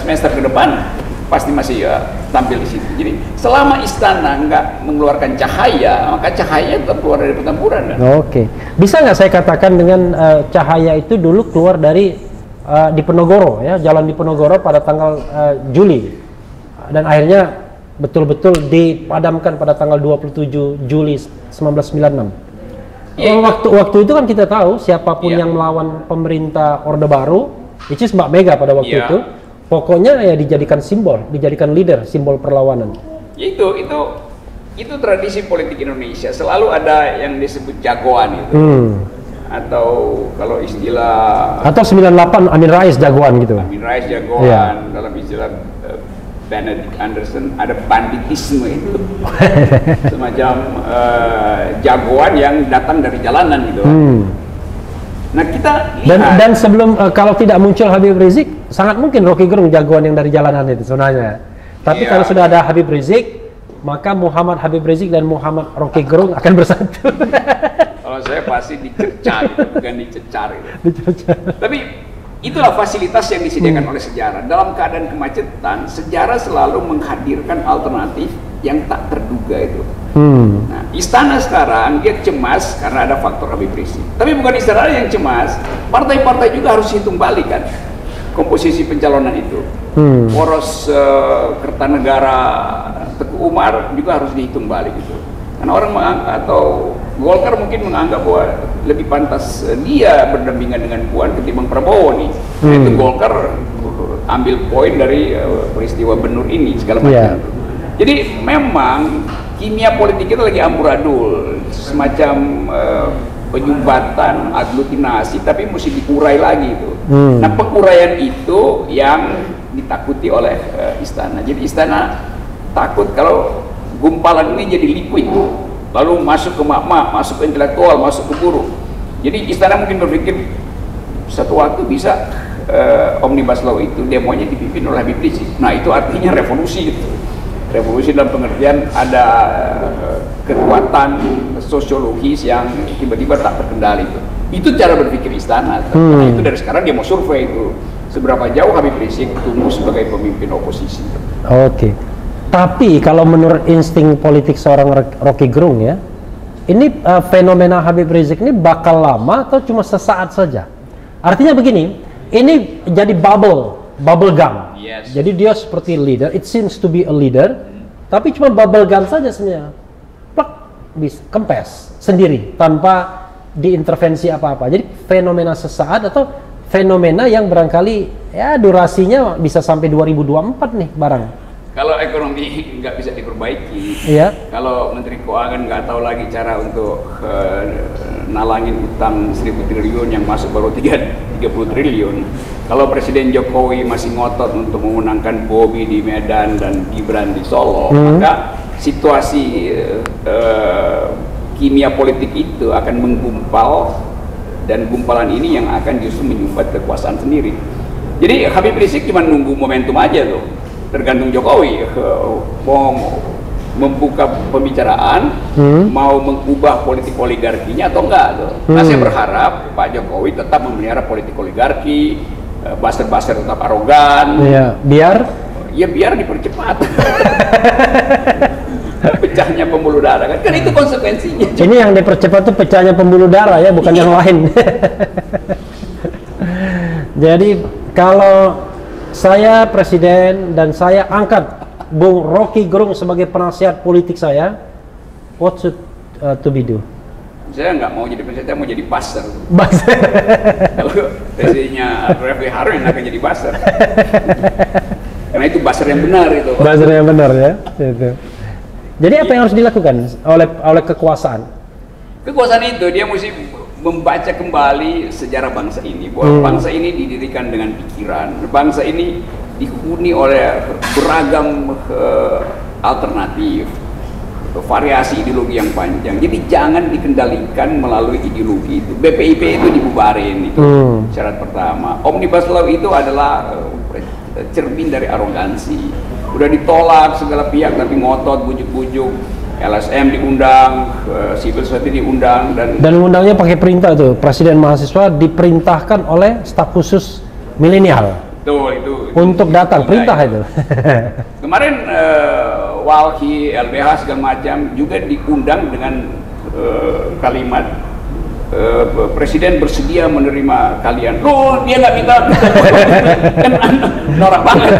semester ke depan pasti masih tampil di situ. Jadi selama istana nggak mengeluarkan cahaya, maka cahaya tetap keluar dari pertempuran. Kan? Oke. Bisa nggak saya katakan dengan cahaya itu dulu keluar dari di Penogoro ya, jalan di Penogoro pada tanggal Juli. Dan akhirnya betul-betul dipadamkan pada tanggal 27 Juli 1996. Waktu itu kan kita tahu siapapun yang melawan pemerintah Orde Baru, which is Mbak Mega pada waktu itu, pokoknya ya dijadikan simbol, dijadikan leader, simbol perlawanan. Itu tradisi politik Indonesia, selalu ada yang disebut jagoan itu. Atau kalau istilah 98 Amin Rais jagoan gitu. Amin Rais jagoan, dalam istilah Benedict Anderson ada banditisme itu. Semacam jagoan yang datang dari jalanan gitu. Nah kita lihat dan sebelum kalau tidak muncul Habib Rizik, sangat mungkin Rocky Gerung jagoan yang dari jalanan itu sebenarnya. Tapi kalau sudah ada Habib Rizik, maka Muhammad Habib Rizik dan Muhammad Rocky Gerung akan bersatu. Kalau saya pasti dicercar, bukan dicecar gitu. Tapi itulah fasilitas yang disediakan oleh sejarah. Dalam keadaan kemacetan, sejarah selalu menghadirkan alternatif yang tak terduga itu. Nah, istana sekarang dia cemas karena ada faktor Habib Rizik. Tapi bukan istana yang cemas, partai-partai juga harus hitung balik kan komposisi pencalonan itu. Poros Kertanegara Teguh Umar juga harus dihitung balik itu. Karena orang atau Golkar mungkin menganggap bahwa lebih pantas dia berdampingan dengan Puan ketimbang Prabowo nih. Itu Golkar ambil poin dari peristiwa Benur ini segala macam. Jadi memang kimia politik kita lagi amburadul, semacam penyumbatan, aglutinasi, tapi mesti diurai lagi itu. Nah penguraian itu yang ditakuti oleh istana. Jadi istana takut kalau gumpalan ini jadi liquid, lalu masuk ke mak-mak, masuk ke intelektual, masuk ke buruh. Jadi istana mungkin berpikir satu waktu bisa Omnibus Law itu demonya dipimpin oleh Habib Rizik. Nah itu artinya revolusi gitu. Revolusi dalam pengertian ada kekuatan sosiologis yang tiba-tiba tak terkendali itu. Itu cara berpikir istana. Nah, itu dari sekarang dia mau survei itu seberapa jauh Habib Rizik tumbuh sebagai pemimpin oposisi. Oke. Tapi kalau menurut insting politik seorang Rocky Gerung ya, ini fenomena Habib Rizik ini bakal lama atau cuma sesaat saja? Artinya begini, ini jadi bubble gum. Yes. Jadi dia seperti leader, it seems to be a leader, tapi cuma bubble gum saja sebenarnya. Plak, kempes sendiri tanpa diintervensi apa-apa. Jadi fenomena sesaat atau fenomena yang barangkali ya durasinya bisa sampai 2024 nih barang. Kalau ekonomi nggak bisa diperbaiki, Iya. kalau Menteri Keuangan nggak tahu lagi cara untuk nalangin utang 1.000 triliun yang masuk baru 30 triliun, kalau Presiden Jokowi masih ngotot untuk memenangkan Bobi di Medan dan Gibran di Solo, maka situasi kimia politik itu akan menggumpal, dan gumpalan ini yang akan justru menyumbat kekuasaan sendiri. Jadi Habib Rizik cuma nunggu momentum aja tuh. Tergantung Jokowi mau membuka pembicaraan, mau mengubah politik oligarkinya atau enggak tuh. Nah, saya berharap Pak Jokowi tetap memelihara politik oligarki, buzzer-buzzer tetap arogan. Iya, biar dipercepat. Pecahnya pembuluh darah kan itu konsekuensinya. Ini yang dipercepat tuh pecahnya pembuluh darah ya, bukan yang lain. Jadi kalau saya presiden dan saya angkat Bung Rocky Gerung sebagai penasihat politik saya, what should to be do? Saya nggak mau jadi presiden, saya mau jadi buzzer. Buzzer. Kalau presidennya Refli Harun akan jadi buzzer. Karena itu buzzer yang benar itu. Buzzer yang benar ya. Itu. Jadi apa yang harus dilakukan oleh kekuasaan? Kekuasaan itu dia mesti membaca kembali sejarah bangsa ini, bahwa bangsa ini didirikan dengan pikiran, bangsa ini dihuni oleh beragam alternatif, variasi ideologi yang panjang. Jadi jangan dikendalikan melalui ideologi itu. BPIP itu dibubarin, itu syarat pertama. Omnibus Law itu adalah cermin dari arogansi. Udah ditolak segala pihak tapi ngotot bujuk-bujuk. LSM diundang, civil society diundang, dan undangnya pakai perintah tuh. Presiden mahasiswa diperintahkan oleh staf khusus milenial. Tuh, itu untuk datang perintah itu. Kemarin Walhi, LBH segala macam juga diundang dengan kalimat Presiden bersedia menerima kalian. Loh, dia nggak minta, kan norak banget.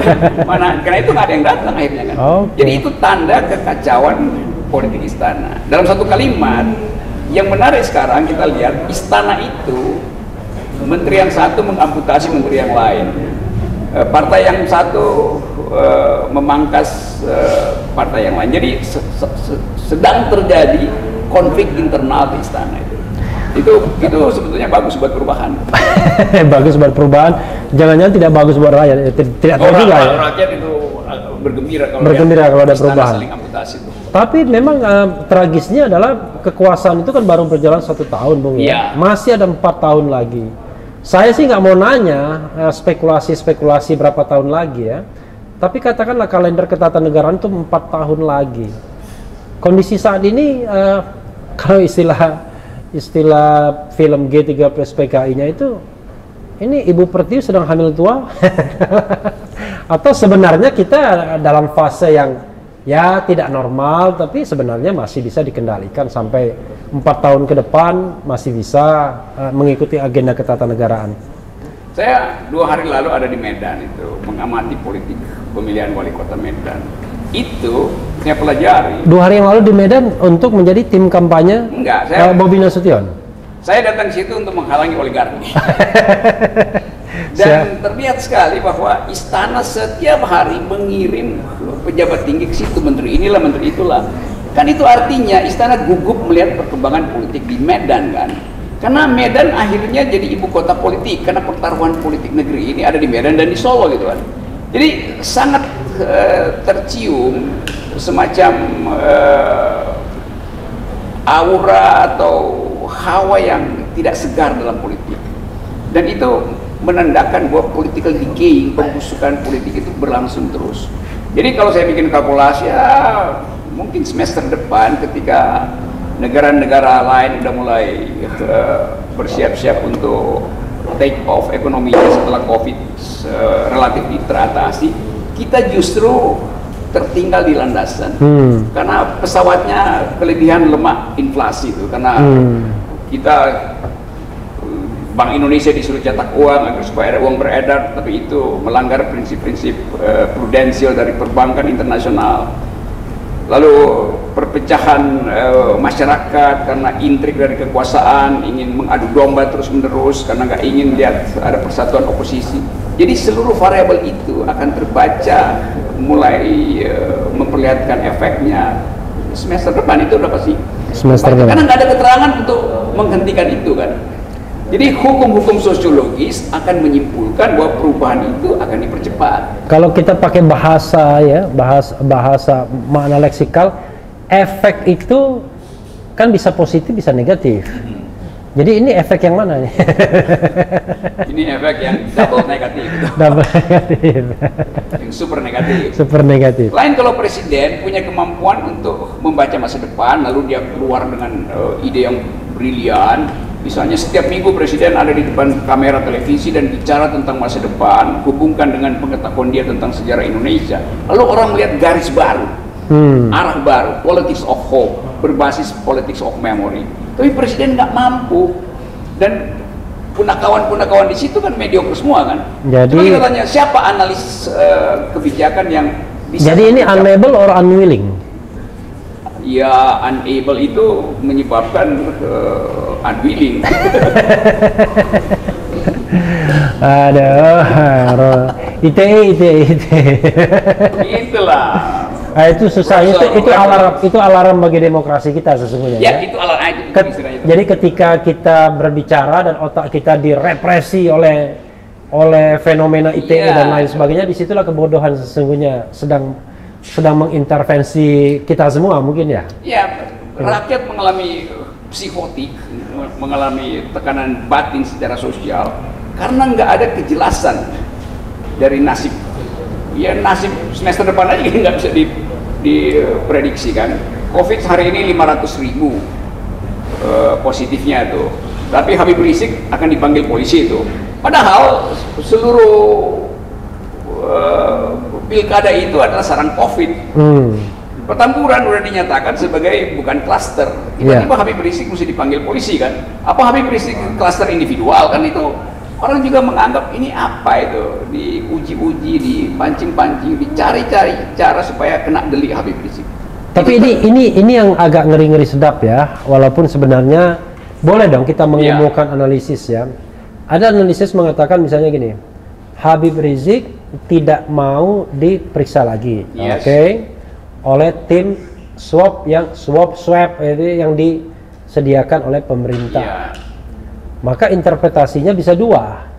Mana? Karena itu nggak ada yang datang akhirnya kan. Okay. Jadi itu tanda kekacauan politik istana. Dalam satu kalimat, yang menarik sekarang kita lihat istana itu menteri yang satu mengamputasi menteri yang lain. Partai yang satu memangkas partai yang lain. Jadi sedang terjadi konflik internal di istana itu. Itu sebetulnya bagus buat perubahan. Bagus buat perubahan. Jangan-jangan tidak bagus buat rakyat. Tidak tahu juga ya. Rakyat itu bergembira kalau ada perubahan. Saling amputasi itu. Tapi memang tragisnya adalah kekuasaan itu kan baru berjalan 1 tahun, Bung. Ya. Masih ada 4 tahun lagi. Saya sih nggak mau nanya spekulasi berapa tahun lagi ya. Tapi katakanlah kalender ketatanegaraan itu 4 tahun lagi. Kondisi saat ini kalau istilah film G30 PKI-nya itu, ini Ibu Pertiwi sedang hamil tua atau sebenarnya kita dalam fase yang ya tidak normal, tapi sebenarnya masih bisa dikendalikan sampai 4 tahun ke depan masih bisa mengikuti agenda ketatanegaraan. Saya 2 hari lalu ada di Medan itu mengamati politik pemilihan wali kota Medan. Itu saya pelajari. 2 hari yang lalu di Medan untuk menjadi tim kampanye. Enggak, Bobi Nasution. Saya datang ke situ untuk menghalangi oligarki. Dan terlihat sekali bahwa istana setiap hari mengirim pejabat tinggi ke situ, menteri inilah, menteri itulah. Kan itu artinya istana gugup melihat perkembangan politik di Medan kan. Karena Medan akhirnya jadi ibu kota politik, karena pertaruhan politik negeri ini ada di Medan dan di Solo gitu kan. Jadi sangat tercium semacam aura atau hawa yang tidak segar dalam politik, dan itu menandakan bahwa political decay, pembusukan politik itu berlangsung terus. Jadi kalau saya bikin kalkulasi ya mungkin semester depan ketika negara-negara lain udah mulai bersiap-siap untuk take off ekonominya setelah COVID relatif teratasi, kita justru tertinggal di landasan. Karena pesawatnya kelebihan lemak inflasi itu, karena kita Bank Indonesia disuruh cetak uang agar supaya ada uang beredar, tapi itu melanggar prinsip-prinsip prudensial dari perbankan internasional. Lalu perpecahan masyarakat karena intrik dari kekuasaan, ingin mengadu domba terus-menerus karena nggak ingin lihat ada persatuan oposisi. Jadi seluruh variabel itu akan terbaca mulai memperlihatkan efeknya semester depan. Itu udah pasti. Karena nggak ada keterangan untuk menghentikan itu kan. Jadi hukum-hukum sosiologis akan menyimpulkan bahwa perubahan itu akan dipercepat. Kalau kita pakai bahasa ya, bahasa makna leksikal, efek itu kan bisa positif bisa negatif. Jadi ini efek yang mana nih? Ini efek yang double negatif. Double negatif. Yang super negatif. Super negatif. Lain kalau presiden punya kemampuan untuk membaca masa depan, lalu dia keluar dengan ide yang brilian. Misalnya setiap minggu presiden ada di depan kamera televisi dan bicara tentang masa depan, hubungkan dengan pengetahuan dia tentang sejarah Indonesia. Lalu orang melihat garis baru, arah baru, politics of hope, berbasis politics of memory. Tapi presiden nggak mampu, dan punakawan-punakawan di situ kan mediocre semua kan. Jadi cuma kita tanya siapa analis kebijakan yang bisa. Jadi ini unable or unwilling? Ya, unable itu menyebabkan unwilling. Aduh, ITE. Itulah. Nah, itu susah. Itu alarm bagi demokrasi kita sesungguhnya. Ya, itu alarm itu. Jadi ketika kita berbicara dan otak kita direpresi oleh fenomena ITE dan lain sebagainya, disitulah kebodohan sesungguhnya sedang mengintervensi kita semua mungkin ya. Ya, rakyat mengalami psikotik, mengalami tekanan batin secara sosial karena nggak ada kejelasan dari nasib. Ya, nasib semester depan aja nggak bisa diprediksikan. Covid hari ini 500.000 positifnya tuh, tapi Habib Rizik akan dipanggil polisi itu. Padahal seluruh pilkada itu adalah sarang COVID. Petamburan udah dinyatakan sebagai bukan klaster. Tiba-tiba Habib Rizik mesti dipanggil polisi kan? Apa Habib Rizik klaster individual kan? Itu orang juga menganggap ini apa itu? Diuji-uji, dipancing-pancing, dicari-cari cara supaya kena delik Habib Rizik. Tapi ini yang agak ngeri-ngeri sedap ya. Walaupun sebenarnya boleh dong kita mengumumkan analisis ya. Ada analisis mengatakan misalnya gini, Habib Rizik tidak mau diperiksa lagi, oleh tim swab itu yang disediakan oleh pemerintah. Maka interpretasinya bisa dua.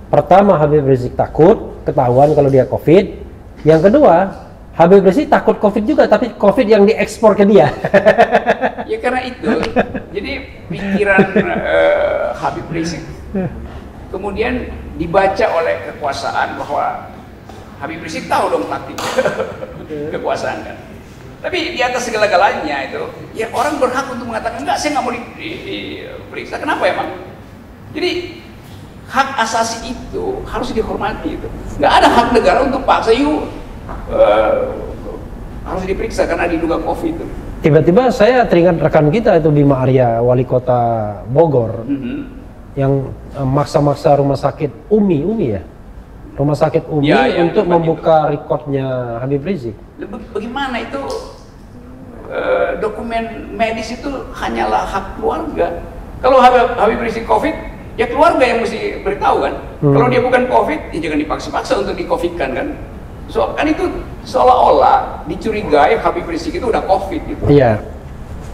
Pertama, Habib Rizik takut ketahuan kalau dia COVID. Yang kedua, Habib Rizik takut COVID juga, tapi COVID yang diekspor ke dia. Ya karena itu, jadi pikiran Habib Rizik kemudian dibaca oleh kekuasaan bahwa Habib Rizik tahu dong taktik kekuasaan kan. Tapi di atas segala-galanya itu, ya orang berhak untuk mengatakan enggak, saya nggak mau diperiksa. Kenapa emang? Jadi hak asasi itu harus dihormati itu. Nggak ada hak negara untuk paksa harus diperiksa karena diduga COVID itu. Tiba-tiba saya teringat rekan kita itu Bima Arya, wali kota Bogor, yang maksa-maksa rumah sakit Umi ya, rumah sakit Umi untuk membuka rekodnya Habib Rizik. Bagaimana itu dokumen medis itu hanyalah hak keluarga. Kalau Habib Rizik COVID, ya keluarga yang mesti beritahu kan. Kalau dia bukan COVID, ya jangan dipaksa-paksa untuk di-COVID-kan kan. So kan itu seolah-olah dicurigai Habib Rizik itu udah COVID gitu. Iya.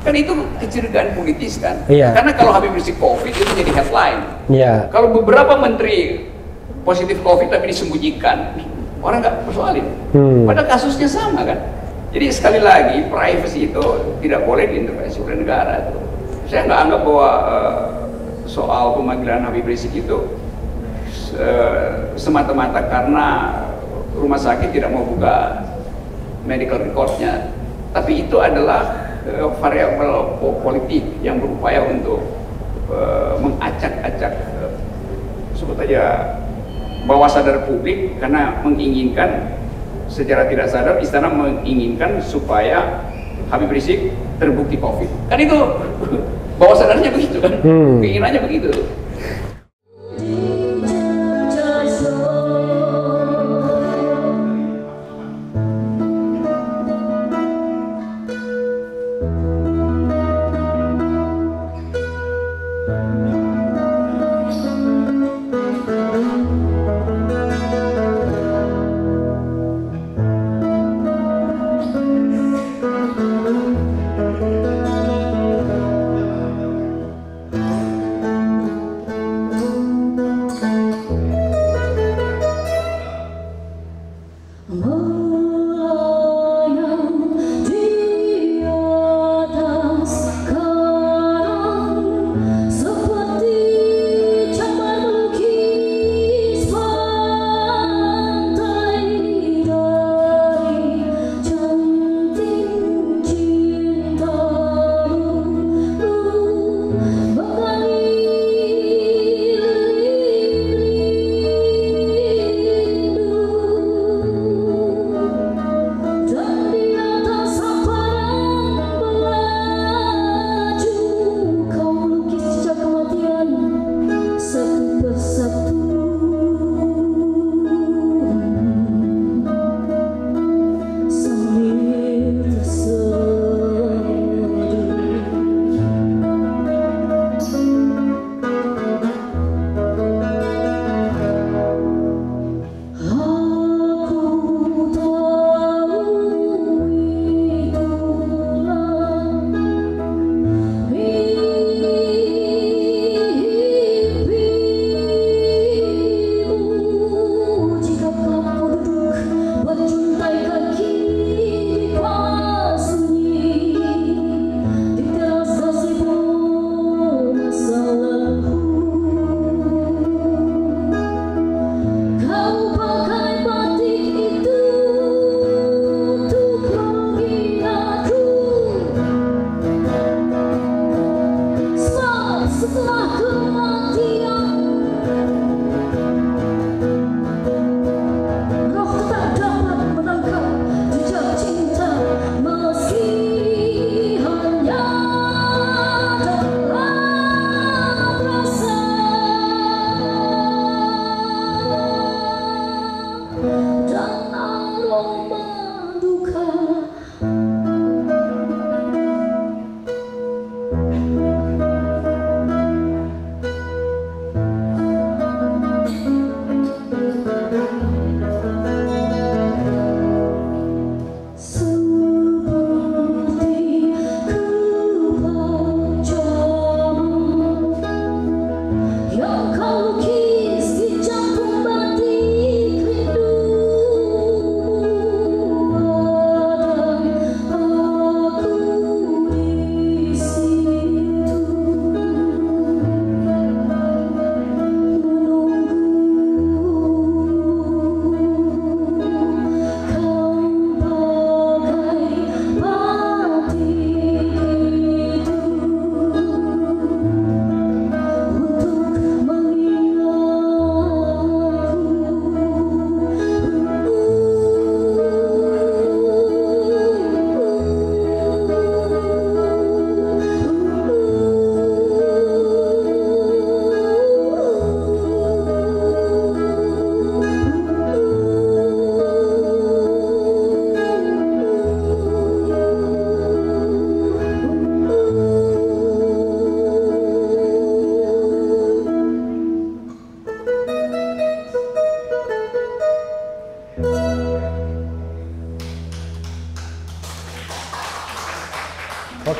Kan itu kecurigaan politis kan. Iya. Karena kalau Habib Rizik COVID itu jadi headline. Iya. Kalau beberapa menteri positif COVID tapi disembunyikan, orang nggak persoalin. Padahal kasusnya sama kan. Jadi sekali lagi privacy itu tidak boleh diintervensi oleh negara. Saya nggak anggap bahwa soal pemanggilan Habib Rizik itu semata-mata karena rumah sakit tidak mau buka medical recordnya, tapi itu adalah variabel politik yang berupaya untuk mengacak-acak sebut aja bawah sadar publik, karena menginginkan secara tidak sadar istana menginginkan supaya Habib Rizik terbukti COVID. Kan itu bawah sadarnya begitu kan, keinginannya begitu.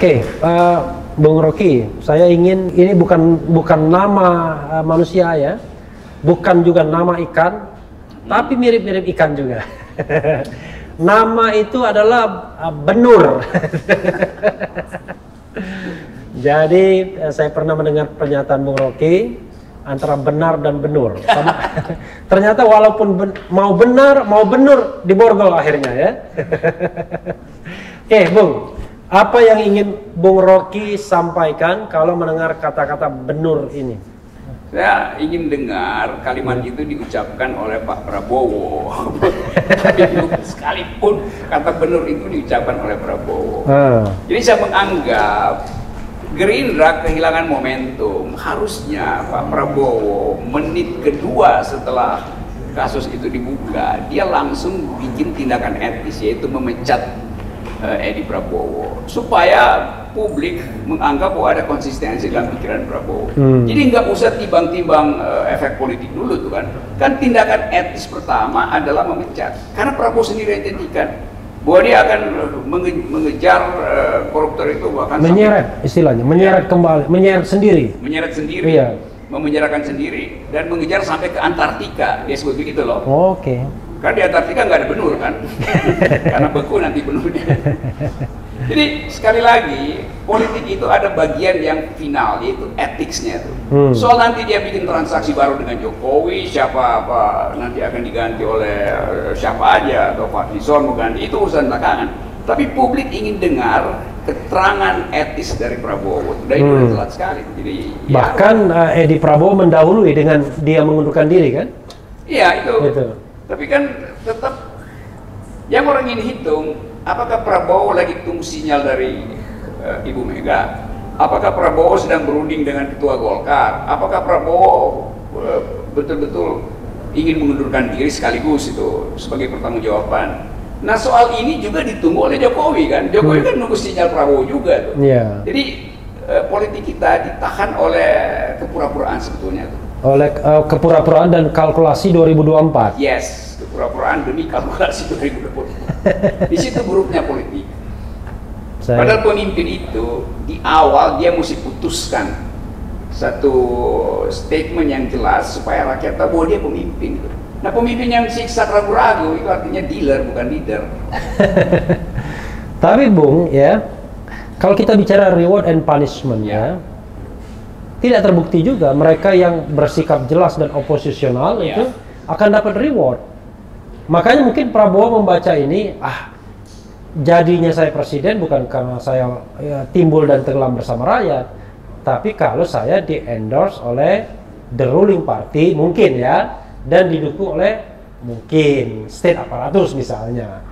Oke, Bung Rocky, saya ingin ini bukan nama manusia ya, bukan juga nama ikan, tapi mirip-mirip ikan juga. Nama itu adalah benur. Jadi saya pernah mendengar pernyataan Bung Rocky antara benar dan benur. Ternyata walaupun mau benar mau benur diborgol akhirnya ya. Oke, Bung. Apa yang ingin Bung Rocky sampaikan kalau mendengar kata-kata benur ini? Saya ingin dengar kalimat itu diucapkan oleh Pak Prabowo. Tapi sekalipun kata benar itu diucapkan oleh Prabowo. Jadi saya menganggap Gerindra kehilangan momentum. Harusnya Pak Prabowo menit kedua setelah kasus itu dibuka, dia langsung bikin tindakan etis, yaitu memecat Edi Prabowo, supaya publik menganggap bahwa ada konsistensi dalam pikiran Prabowo. Jadi nggak usah timbang-timbang efek politik dulu tuh kan. Kan tindakan etis pertama adalah memecat, karena Prabowo sendiri yang jadikan bahwa dia akan mengejar koruptor itu, bahkan menyeret istilahnya, menyeret kembali, menyeret sendiri, iya, memenjarakan sendiri dan mengejar sampai ke Antartika, dia sebut begitu loh. Oke. Karena di Antartika nggak ada benur kan, karena beku nanti benurnya. Jadi sekali lagi, politik itu ada bagian yang final, yaitu etiknya tuh. Soal nanti dia bikin transaksi baru dengan Jokowi, siapa apa nanti akan diganti oleh siapa aja, atau Pak Lison mau ganti, itu urusan belakangan. Tapi publik ingin dengar keterangan etis dari Prabowo. Sudah itu telat sekali. Jadi bahkan Edi Prabowo mendahului dengan dia mengundurkan diri kan? Iya itu. Tapi kan tetap yang orang ingin hitung, apakah Prabowo lagi tunggu sinyal dari Ibu Mega? Apakah Prabowo sedang berunding dengan Ketua Golkar? Apakah Prabowo betul-betul ingin mengundurkan diri sekaligus itu sebagai pertanggungjawaban? Nah soal ini juga ditunggu oleh Jokowi kan? Jokowi kan nunggu sinyal Prabowo juga tuh. Jadi politik kita ditahan oleh kepura-puraan sebetulnya tuh. Oleh kepura-puraan dan kalkulasi 2024. Yes, kepura-puraan demi kalkulasi 2024. Di situ buruknya politik. Padahal pemimpin itu di awal dia mesti putuskan satu statement yang jelas supaya rakyat tahu bahwa dia pemimpin. Nah pemimpin yang siksa ragu-ragu itu artinya dealer bukan leader. Tapi Bung ya, kalau kita bicara reward and punishment ya, tidak terbukti juga mereka yang bersikap jelas dan oposisional itu akan dapat reward. Makanya mungkin Prabowo membaca ini, jadinya saya presiden bukan karena saya timbul dan tenggelam bersama rakyat, tapi kalau saya di-endorse oleh the ruling party mungkin ya, dan didukung oleh mungkin state aparatus misalnya.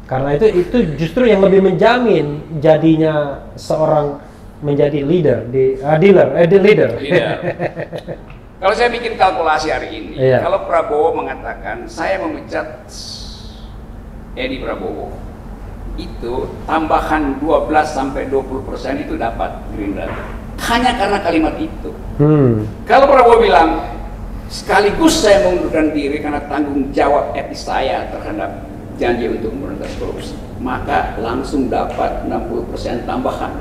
Karena itu justru yang lebih menjamin jadinya seorang menjadi leader leader. Kalau saya bikin kalkulasi hari ini, kalau Prabowo mengatakan saya memecat Edi Prabowo, itu tambahan 12-20% itu dapat Gerindra. Hanya karena kalimat itu. Kalau Prabowo bilang sekaligus saya mengundurkan diri karena tanggung jawab etis saya terhadap janji untuk memberantas korupsi, maka langsung dapat 60% tambahan.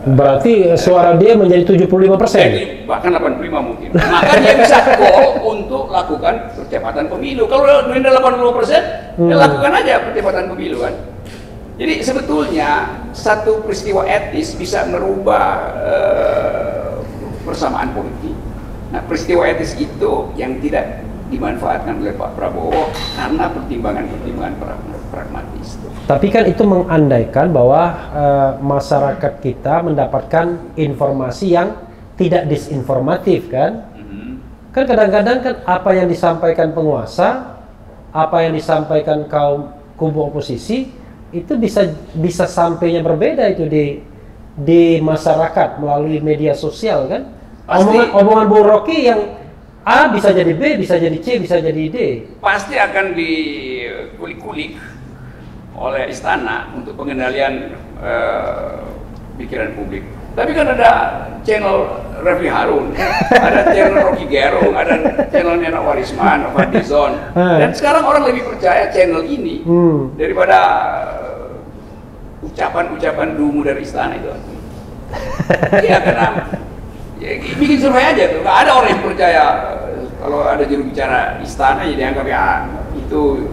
Berarti suara dia menjadi 75%? Bahkan 85 mungkin. Maka dia bisa call untuk lakukan percepatan pemilu. Kalau Gerindra 80%, ya lakukan aja percepatan pemilu kan. Jadi sebetulnya satu peristiwa etis bisa merubah persamaan politik. Nah peristiwa etis itu yang tidak dimanfaatkan oleh Pak Prabowo karena pertimbangan-pertimbangan pragmatis. Tapi kan itu mengandaikan bahwa masyarakat kita mendapatkan informasi yang tidak disinformatif kan? Kan kadang-kadang kan apa yang disampaikan penguasa, apa yang disampaikan kaum kubu oposisi itu bisa sampainya berbeda itu di masyarakat melalui media sosial kan? Omongan Bung Rocky yang A bisa jadi B, bisa jadi C, bisa jadi D. Pasti akan dikulik-kulik oleh istana untuk pengendalian pikiran publik. Tapi kan ada channel Refli Harun, ada channel Rocky Gerung, ada channel Nena Warisman, Fadlizon. Dan sekarang orang lebih percaya channel ini daripada ucapan-ucapan dungu dari istana itu. Iya karena bikin survei aja tuh, nggak ada orang yang percaya kalau ada juru bicara istana ya dianggap ya itu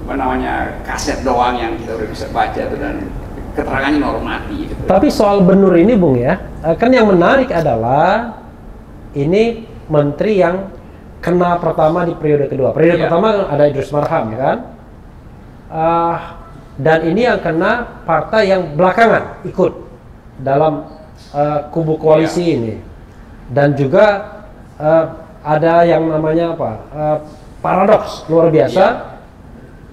apa namanya kaset doang yang kita udah bisa baca tuh dan keterangannya normatif. Gitu. Tapi soal Benur ini Bung ya, kan yang menarik adalah ini menteri yang kena pertama di periode kedua. Periode pertama ada Idrus Marham ya kan, dan ini yang kena partai yang belakangan ikut dalam kubu koalisi ini. Dan juga ada yang namanya apa? Paradoks luar biasa.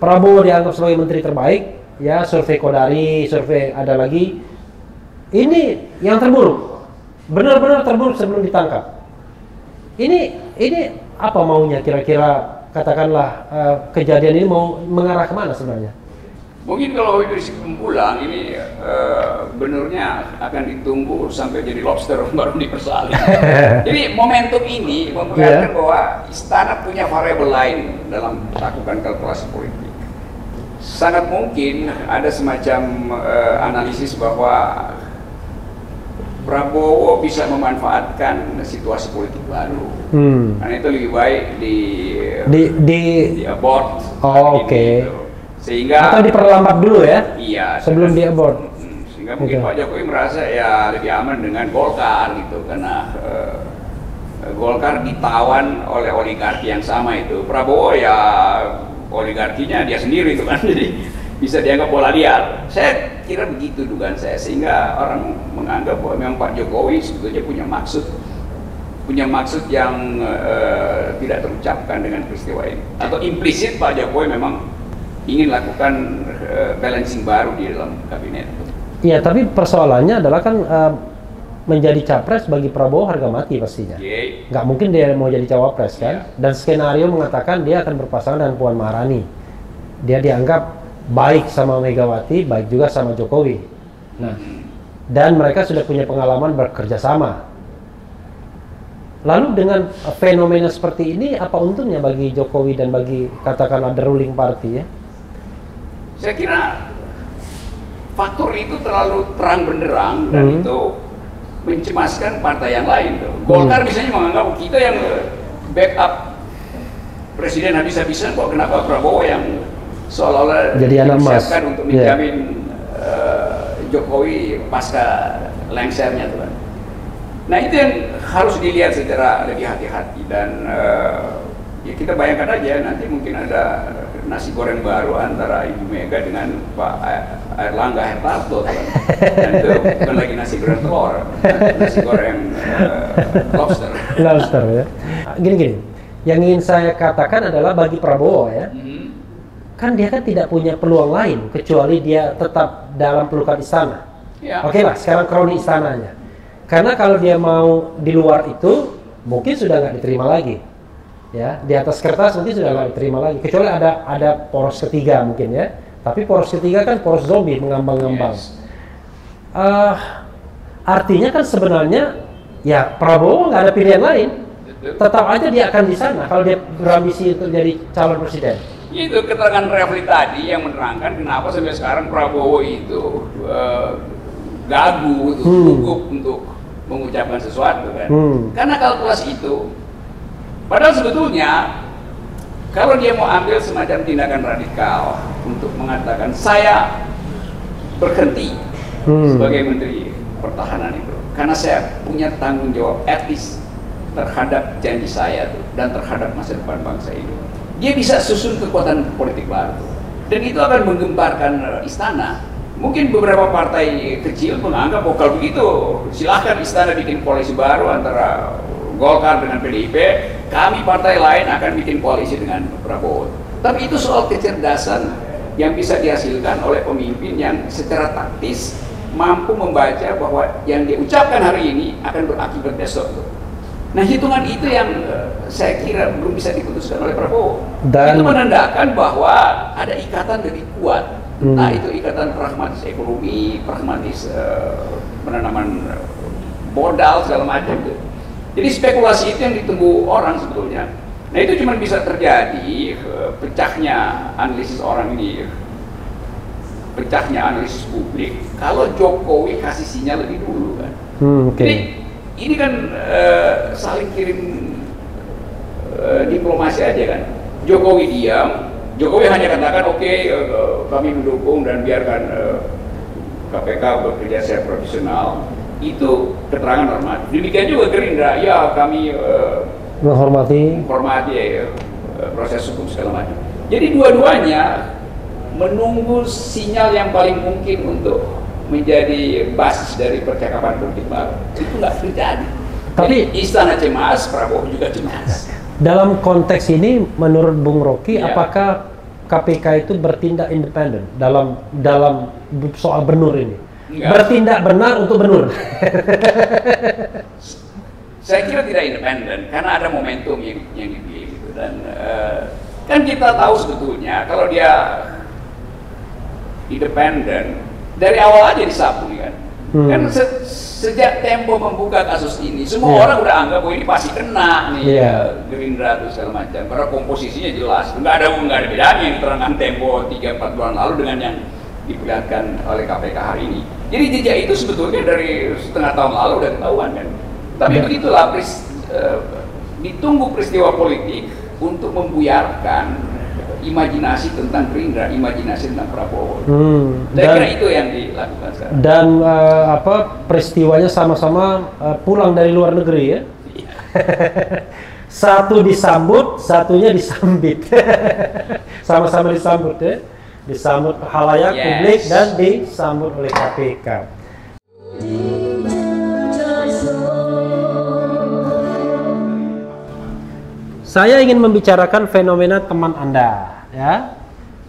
Prabowo dianggap sebagai menteri terbaik, ya survei Kodari, survei ada lagi. Ini yang terburuk, benar-benar terburuk sebelum ditangkap. Ini apa maunya kira-kira, katakanlah kejadian ini mau mengarah kemana sebenarnya? Mungkin kalau itu kesimpulan ini benarnya akan ditunggu sampai jadi lobster baru dipersalin. Jadi momentum ini memperlihatkan bahwa istana punya variabel lain dalam melakukan kalkulasi politik. Sangat mungkin ada semacam analisis bahwa Prabowo bisa memanfaatkan situasi politik baru. Karena itu lebih baik di abort. Oh, oke. Gitu. Sehingga atau diperlambat dulu ya? Iya. Sebelum di abort. Sehingga mungkin Pak Jokowi merasa ya lebih aman dengan Golkar gitu, karena Golkar ditawan oleh oligarki yang sama itu. Prabowo ya oligarkinya dia sendiri itu kan, jadi bisa dianggap bola liar. Saya kira begitu dugaan saya, sehingga orang menganggap bahwa memang Pak Jokowi sebetulnya punya maksud yang tidak terucapkan dengan peristiwa ini, atau implisit Pak Jokowi memang ingin lakukan balancing baru di dalam kabinet. Iya, tapi persoalannya adalah kan menjadi capres bagi Prabowo harga mati pastinya. Nggak mungkin dia mau jadi cawapres kan? Dan skenario mengatakan dia akan berpasangan dengan Puan Maharani. Dia dianggap baik sama Megawati, baik juga sama Jokowi. Nah, dan mereka sudah punya pengalaman bekerja sama. Lalu dengan fenomena seperti ini, apa untungnya bagi Jokowi dan bagi katakanlah the ruling party ya? Saya kira faktor itu terlalu terang benderang dan itu mencemaskan partai yang lain. Golkar misalnya menganggap kita yang backup presiden habis-habisan, kok kenapa Prabowo yang seolah-olah disiapkan untuk menjamin Jokowi pasca lengsernya tuh kan. Nah itu yang harus dilihat secara lebih hati-hati, dan ya kita bayangkan aja nanti mungkin ada nasi goreng baru antara Ibu Mega dengan Pak Airlangga Hartarto kan. Dan itu bukan lagi nasi goreng telur, nasi goreng lobster. Lobster ya. Gini, yang ingin saya katakan adalah bagi Prabowo ya, kan dia kan tidak punya peluang lain kecuali dia tetap dalam pelukan istana. Ya. Oke lah, sekarang kroni istananya. Karena kalau dia mau di luar itu, mungkin sudah nggak diterima lagi. Ya, di atas kertas mungkin sudah nggak diterima lagi. Kecuali ada poros ketiga mungkin ya. Tapi poros ketiga kan poros zombie mengambang-ngambang. Yes. Artinya kan sebenarnya ya Prabowo nggak ada pilihan lain. Tetap aja dia akan di sana kalau dia berambisi untuk jadi calon presiden. Itu keterangan Refli tadi yang menerangkan kenapa sampai sekarang Prabowo itu gagu, gugup untuk mengucapkan sesuatu kan. Karena kalkulasi itu, padahal sebetulnya kalau dia mau ambil semacam tindakan radikal untuk mengatakan saya berhenti sebagai Menteri Pertahanan itu, karena saya punya tanggung jawab etis terhadap janji saya tuh, dan terhadap masa depan bangsa ini, dia bisa susun kekuatan politik baru, dan itu akan menggemparkan istana. Mungkin beberapa partai kecil menganggap bahwa kalau begitu silahkan istana bikin koalisi baru antara Golkar dengan PDIP, kami partai lain akan bikin koalisi dengan Prabowo. Tapi itu soal kecerdasan yang bisa dihasilkan oleh pemimpin yang secara taktis mampu membaca bahwa yang diucapkan hari ini akan berakibat besok. Nah hitungan itu yang saya kira belum bisa diputuskan oleh Prabowo. Dan itu menandakan bahwa ada ikatan lebih kuat. Nah itu ikatan pragmatis ekonomi, pragmatis penanaman modal segala macam itu. Jadi spekulasi itu yang ditunggu orang sebetulnya. Nah itu cuma bisa terjadi pecahnya analisis orang ini, pecahnya analisis publik kalau Jokowi kasih sinyal lebih dulu kan. Jadi ini kan saling kirim diplomasi aja kan. Jokowi diam, Jokowi hanya katakan oke, kami mendukung dan biarkan KPK bekerja secara profesional. Itu keterangan normatif. Demikian juga Gerindra, ya kami menghormati proses hukum segala macam. Jadi dua-duanya menunggu sinyal yang paling mungkin untuk menjadi basis dari percakapan politik baru. Itu nggak terjadi. Tapi istana cemas, Prabowo juga cemas. dalam konteks ini, menurut Bung Rocky, Ya. apakah KPK itu bertindak independen dalam soal benur ini? Enggak. Bertindak benar untuk benur. Saya kira tidak independen karena ada momentum yang dipilih gitu. Dan kan kita tahu sebetulnya kalau dia independen dari awal aja disapu kan. Kan sejak Tempo membuka kasus ini, semua orang udah anggap bahwa ini pasti kena nih Gerindra atau segala macam. Karena komposisinya jelas, nggak ada bedanya yang diterangkan Tempo 3-4 bulan lalu dengan yang diperlihatkan oleh KPK hari ini. Jadi jejak itu sebetulnya dari setengah tahun lalu udah ketahuan kan. Tapi begitulah ditunggu peristiwa politik untuk membuyarkan imajinasi tentang Gerindra, imajinasi tentang Prabowo. Saya kira itu yang dilakukan sekarang. Dan peristiwanya sama-sama pulang dari luar negeri ya. Satu disambut, satunya disambit. Sama-sama disambut ya. Disambut halayak publik dan disambut oleh KPK. Saya ingin membicarakan fenomena teman Anda, ya.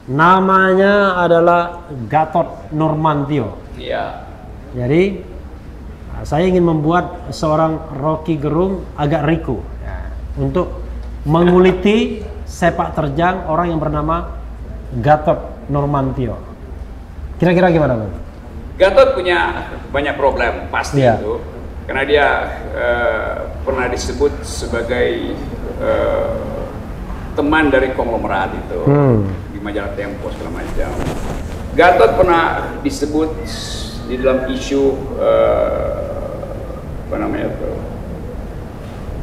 Namanya adalah Gatot Nurmantio. Iya. Jadi, saya ingin membuat seorang Rocky Gerung agak riku, ya, untuk menguliti sepak terjang orang yang bernama Gatot Nurmantio. Kira-kira gimana, Bang? Gatot punya banyak problem, pasti itu. Karena dia pernah disebut sebagai teman dari konglomerat itu di majalah Tempo segala macam. Gatot pernah disebut di dalam isu apa namanya tuh,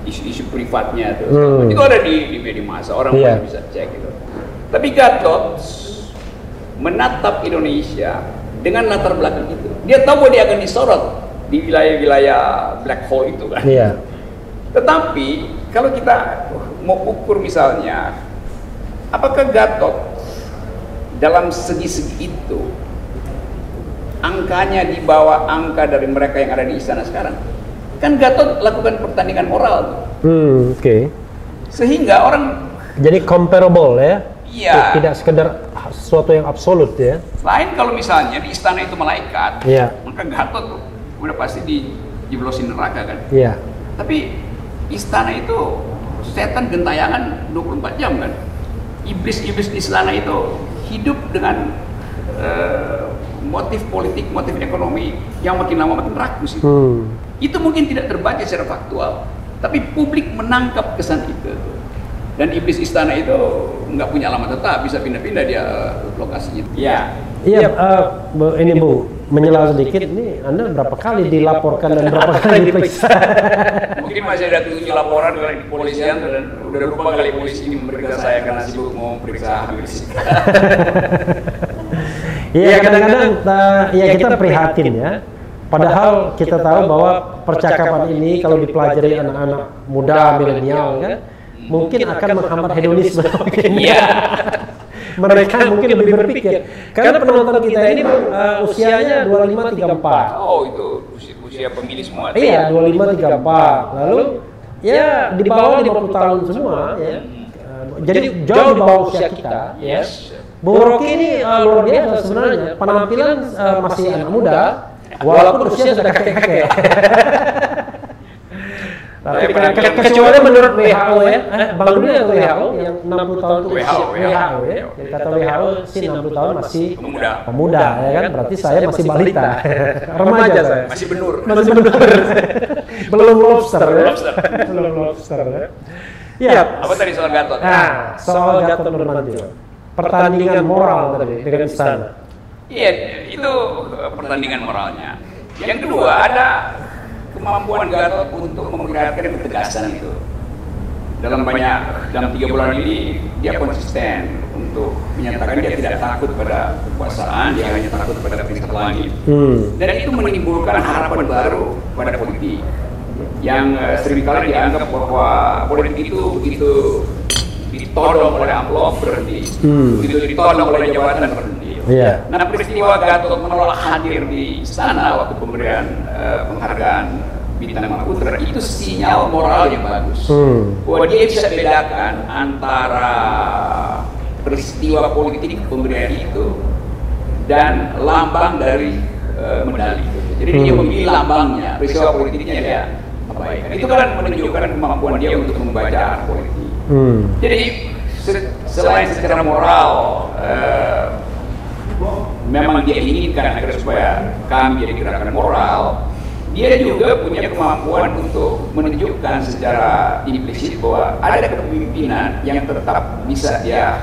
isu-isu privatnya tuh. Itu ada di media massa, orang bisa cek gitu. Tapi Gatot menatap Indonesia dengan latar belakang itu. Dia tahu bahwa dia akan disorot di wilayah-wilayah black hole itu kan. Iya. Tetapi kalau kita mau ukur misalnya, apakah Gatot dalam segi-segi itu angkanya di bawah angka dari mereka yang ada di istana sekarang? Kan Gatot lakukan pertandingan moral. Sehingga orang jadi comparable ya. Iya. Tidak sekedar sesuatu yang absolut ya. Lain kalau misalnya di istana itu malaikat, maka Gatot udah pasti dijeblosin neraka kan. Iya. Tapi istana itu setan gentayangan 24 jam kan. Iblis-iblis di istana itu hidup dengan motif politik, motif ekonomi yang makin lama makin rakus itu. Itu mungkin tidak terbaca secara faktual, tapi publik menangkap kesan itu. Dan iblis istana itu nggak punya alamat tetap, bisa pindah-pindah dia lokasinya. Iya. Iya, ini Bu, menyela sedikit, ini Anda berapa kali dilaporkan dan berapa kali diperiksa? Mungkin masih ada 7 laporan dari kepolisian dan udah lupa kali polisi ini memeriksa saya karena sibuk mau periksa Habib Rizik. Iya, kadang-kadang ya kita prihatin ya. Padahal kita tahu bahwa percakapan ini kalau dipelajari anak-anak muda milenial kan, mungkin akan menghambat hedonisme. Iya. Mereka mungkin lebih berpikir. Karena penonton kita ini usianya 25-34. Oh, itu usia pemilih semua. Iya, 25-34. Lalu ya di bawah 50 tahun semua ya. Jadi jauh di bawah usia kita. Yes. Bung Rocky ini luar biasa sebenarnya. Penampilan masih anak muda, walaupun usia sudah kakek-kakek. Tapi kecuali menurut WHO ya, Bang Dulu yang WHO yang 60 tahun itu WHO ya. Jadi kata WHO sih 60 tahun masih pemuda ya kan, berarti saya masih balita. Remaja saya. Masih benur. Masih benur. Belum lobster ya. Belum lobster ya. Iya. Apa tadi soal Gatot? Nah, soal Gatot Nurmantio. Pertandingan moral tadi dengan istana. Iya, itu pertandingan moralnya. Yang kedua ada kemampuan Gatot untuk memperlihatkan ketegasan itu. Dalam 3 bulan ini dia konsisten untuk menyatakan dia tidak takut pada kekuasaan, dia hanya takut pada tingkat langit. Dan itu menimbulkan harapan baru pada politik yang seringkali dianggap bahwa politik itu begitu ditodong oleh amplop berhenti, begitu ditodong oleh jabatan berhenti. Nah, peristiwa Gatot menolak hadir di istana waktu pemberian penghargaan Bintang Mahaputra itu sinyal moral yang bagus. Bahwa dia bisa bedakan antara peristiwa politik pemberian itu dan lambang dari medali. Jadi dia memilih lambangnya, peristiwa politiknya dia abaikan. Itu kan menunjukkan kemampuan dia untuk membaca politik. Jadi selain secara moral, memang dia inginkan agar supaya kami jadi gerakan moral, dia juga punya kemampuan untuk menunjukkan secara implisit bahwa ada kepemimpinan yang tetap bisa dia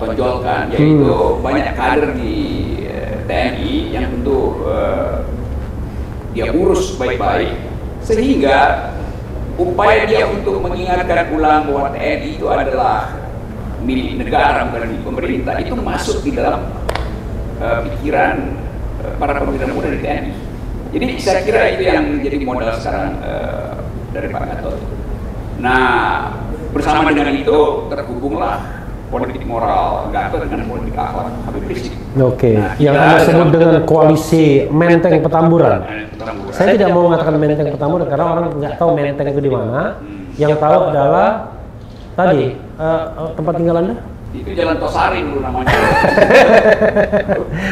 tonjolkan, yaitu banyak kader di TNI yang tentu dia urus baik-baik, sehingga upaya dia untuk mengingatkan ulang bahwa TNI itu adalah milik negara bukan milik pemerintah itu masuk di dalam pikiran para pemerintah muda di TNI. Jadi saya kira itu yang menjadi modal sekarang dari Pak Gatot. Nah, bersama dengan itu terhubunglah politik moral Gatot dengan politik akhlak Habib Rizik. Oke, nah, yang Anda sebut dengan koalisi Menteng Petamburan. Saya tidak mau mengatakan Menteng Petamburan karena orang nggak tahu Menteng itu di mana. Yang tahu adalah tadi tempat tinggal Anda? Itu Jalan Tosari dulu namanya.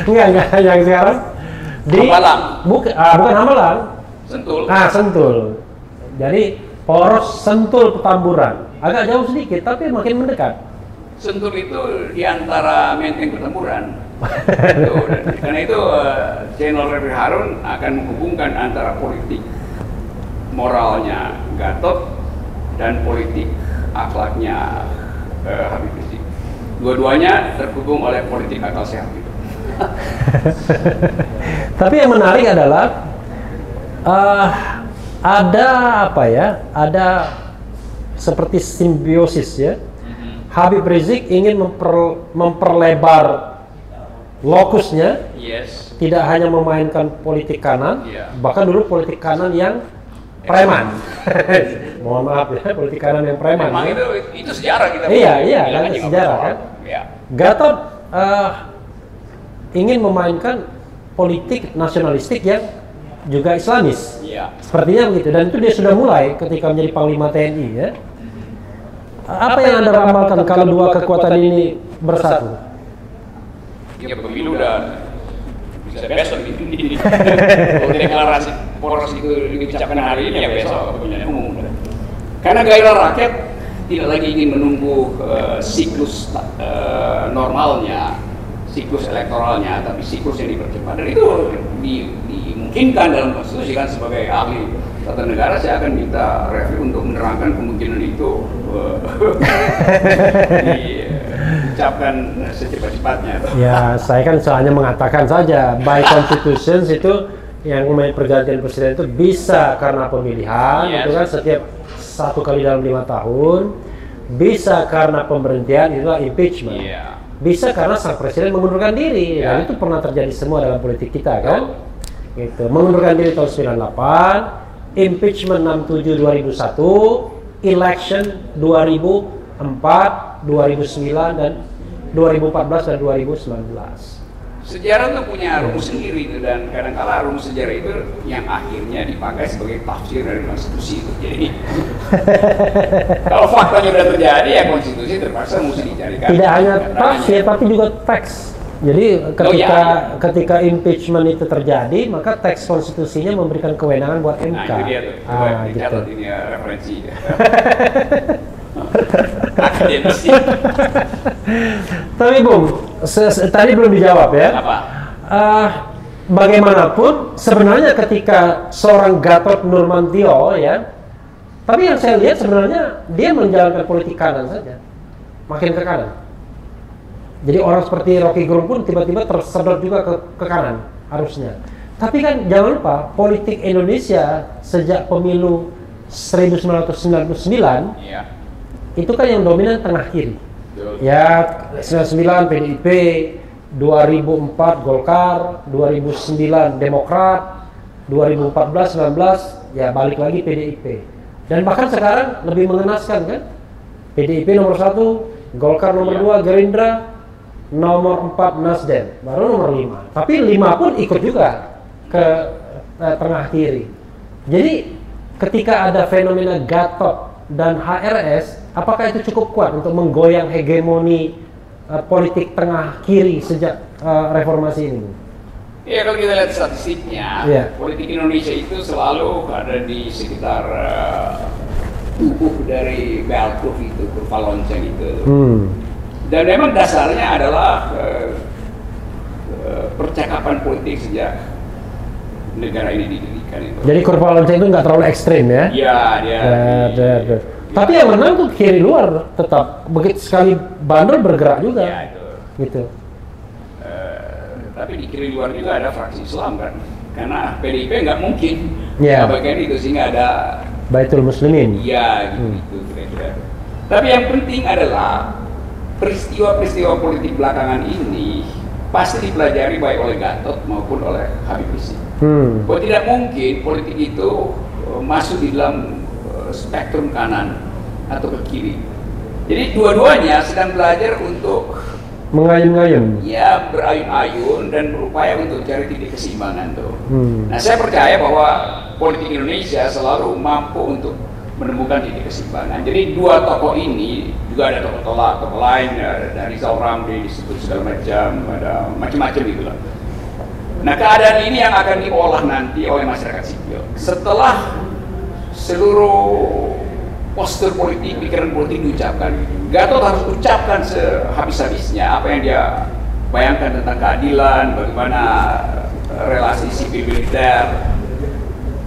enggak, yang sekarang di Hambalang. Bukan Hambalang. Sentul. Sentul. Jadi poros Sentul Petamburan. Agak jauh sedikit tapi makin mendekat. Sentul itu di antara Menteng Petamburan. Karena itu channel Refri Harun akan menghubungkan antara politik moralnya Gatot dan politik akhlaknya Habib Rizik. Dua-duanya terhubung oleh politik akal sehat itu. Tapi yang menarik adalah ada apa ya? Ada seperti simbiosis ya. Habib Rizik ingin memperlebar lokusnya, tidak hanya memainkan politik kanan, bahkan dulu politik kanan yang preman. Mohon maaf ya, politik kanan yang preman. Memang ya? itu sejarah kita. Iya, kan sejarah kan. Ya. Gatot ingin memainkan politik nasionalistik yang juga Islamis. Ya. Sepertinya begitu, dan itu dia sudah mulai ketika menjadi Panglima TNI ya. Apa yang Anda ramalkan kalau dua kekuatan ini bersatu? Ya pemilu udah bisa besok ini. Kalau deklarasi poros itu diucapkan hari ini ya besok pemilihan umum. Karena gairah rakyat tidak lagi ingin menunggu siklus normalnya, siklus elektoralnya, tapi siklus yang dipercepat. Dan itu dimungkinkan dalam konstitusi kan. Sebagai ahli tata negara saya akan minta Refri untuk menerangkan kemungkinan itu diucapkan secepat-cepatnya. Ya, saya kan hanya mengatakan saja by constitutions itu yang namanya pergantian presiden itu bisa karena pemilihan, itu kan setiap 1 kali dalam 5 tahun, bisa karena pemberhentian, itulah impeachment, bisa karena sang presiden mengundurkan diri, dan itu pernah terjadi semua dalam politik kita kan, gitu. Mengundurkan diri tahun 98, impeachment 67 2001, election 2004, 2009 dan 2014 dan 2019. Sejarah itu punya rumus sendiri itu, dan kadang-kala rumus sejarah itu yang akhirnya dipakai sebagai tafsir dari konstitusi itu. Jadi kalau faktanya sudah terjadi ya konstitusi terpaksa mesti dicarikan. Tidak hanya tafsir tapi juga teks. Jadi ketika impeachment itu terjadi, maka teks konstitusinya memberikan kewenangan buat MK. Nah, itu dia tuh. Gitu. Ini referensi. Akademisi. Tapi Bung, tadi belum dijawab ya. Apa? Bagaimanapun sebenarnya ketika seorang Gatot Nurmantio ya, tapi yang saya lihat sebenarnya dia menjalankan politik kanan saja, makin ke kanan. Jadi orang seperti Rocky Gerung pun tiba-tiba tersedot juga ke kanan harusnya. Tapi kan jangan lupa politik Indonesia sejak pemilu 1999 itu kan yang dominan tengah kiri. Ya, 99 PDIP, 2004 Golkar, 2009 Demokrat, 2014 19 ya balik lagi PDIP. Dan bahkan sekarang lebih mengenaskan kan? PDIP nomor 1, Golkar nomor 2, Gerindra nomor 4 Nasdem, baru nomor 5. Tapi 5 pun ikut juga ke tengah kiri. Jadi ketika ada fenomena Gatot dan HRS, apakah itu cukup kuat untuk menggoyang hegemoni politik tengah kiri sejak reformasi ini, Bu? Ya, kalau kita lihat statistiknya, politik Indonesia itu selalu ada di sekitar tubuh dari bell curve itu, kurva lonceng itu. Dan memang dasarnya adalah percakapan politik sejak negara ini didirikan itu. Jadi kurva lonceng itu nggak terlalu ekstrim ya? Iya, dia. Tapi yang menang tuh kiri luar tetap, begitu sekali bandel bergerak juga. Ya, itu. Gitu. Tapi di kiri luar juga ada fraksi Islam kan, karena PDIP nggak mungkin bagian itu, sehingga ada Baitul Muslimin. Iya, gitu kira-kira. Tapi yang penting adalah peristiwa-peristiwa politik belakangan ini pasti dipelajari baik oleh Gatot maupun oleh Habib Rizik. Bahwa tidak mungkin politik itu masuk di dalam spektrum kanan atau ke kiri. Jadi dua-duanya sedang belajar untuk mengayun-ngayun. Ya, berayun-ayun dan berupaya untuk cari titik keseimbangan tuh. Nah, saya percaya bahwa politik Indonesia selalu mampu untuk menemukan titik keseimbangan. Jadi dua tokoh ini, juga ada tokoh lain, dari Rizal Ramli disebut segala macam, ada macam-macam gitu lah. Nah, keadaan ini yang akan diolah nanti oleh masyarakat sipil. Setelah seluruh postur politik, pikiran politik diucapkan, Gatot harus ucapkan sehabis-habisnya apa yang dia bayangkan tentang keadilan, bagaimana relasi sipil militer.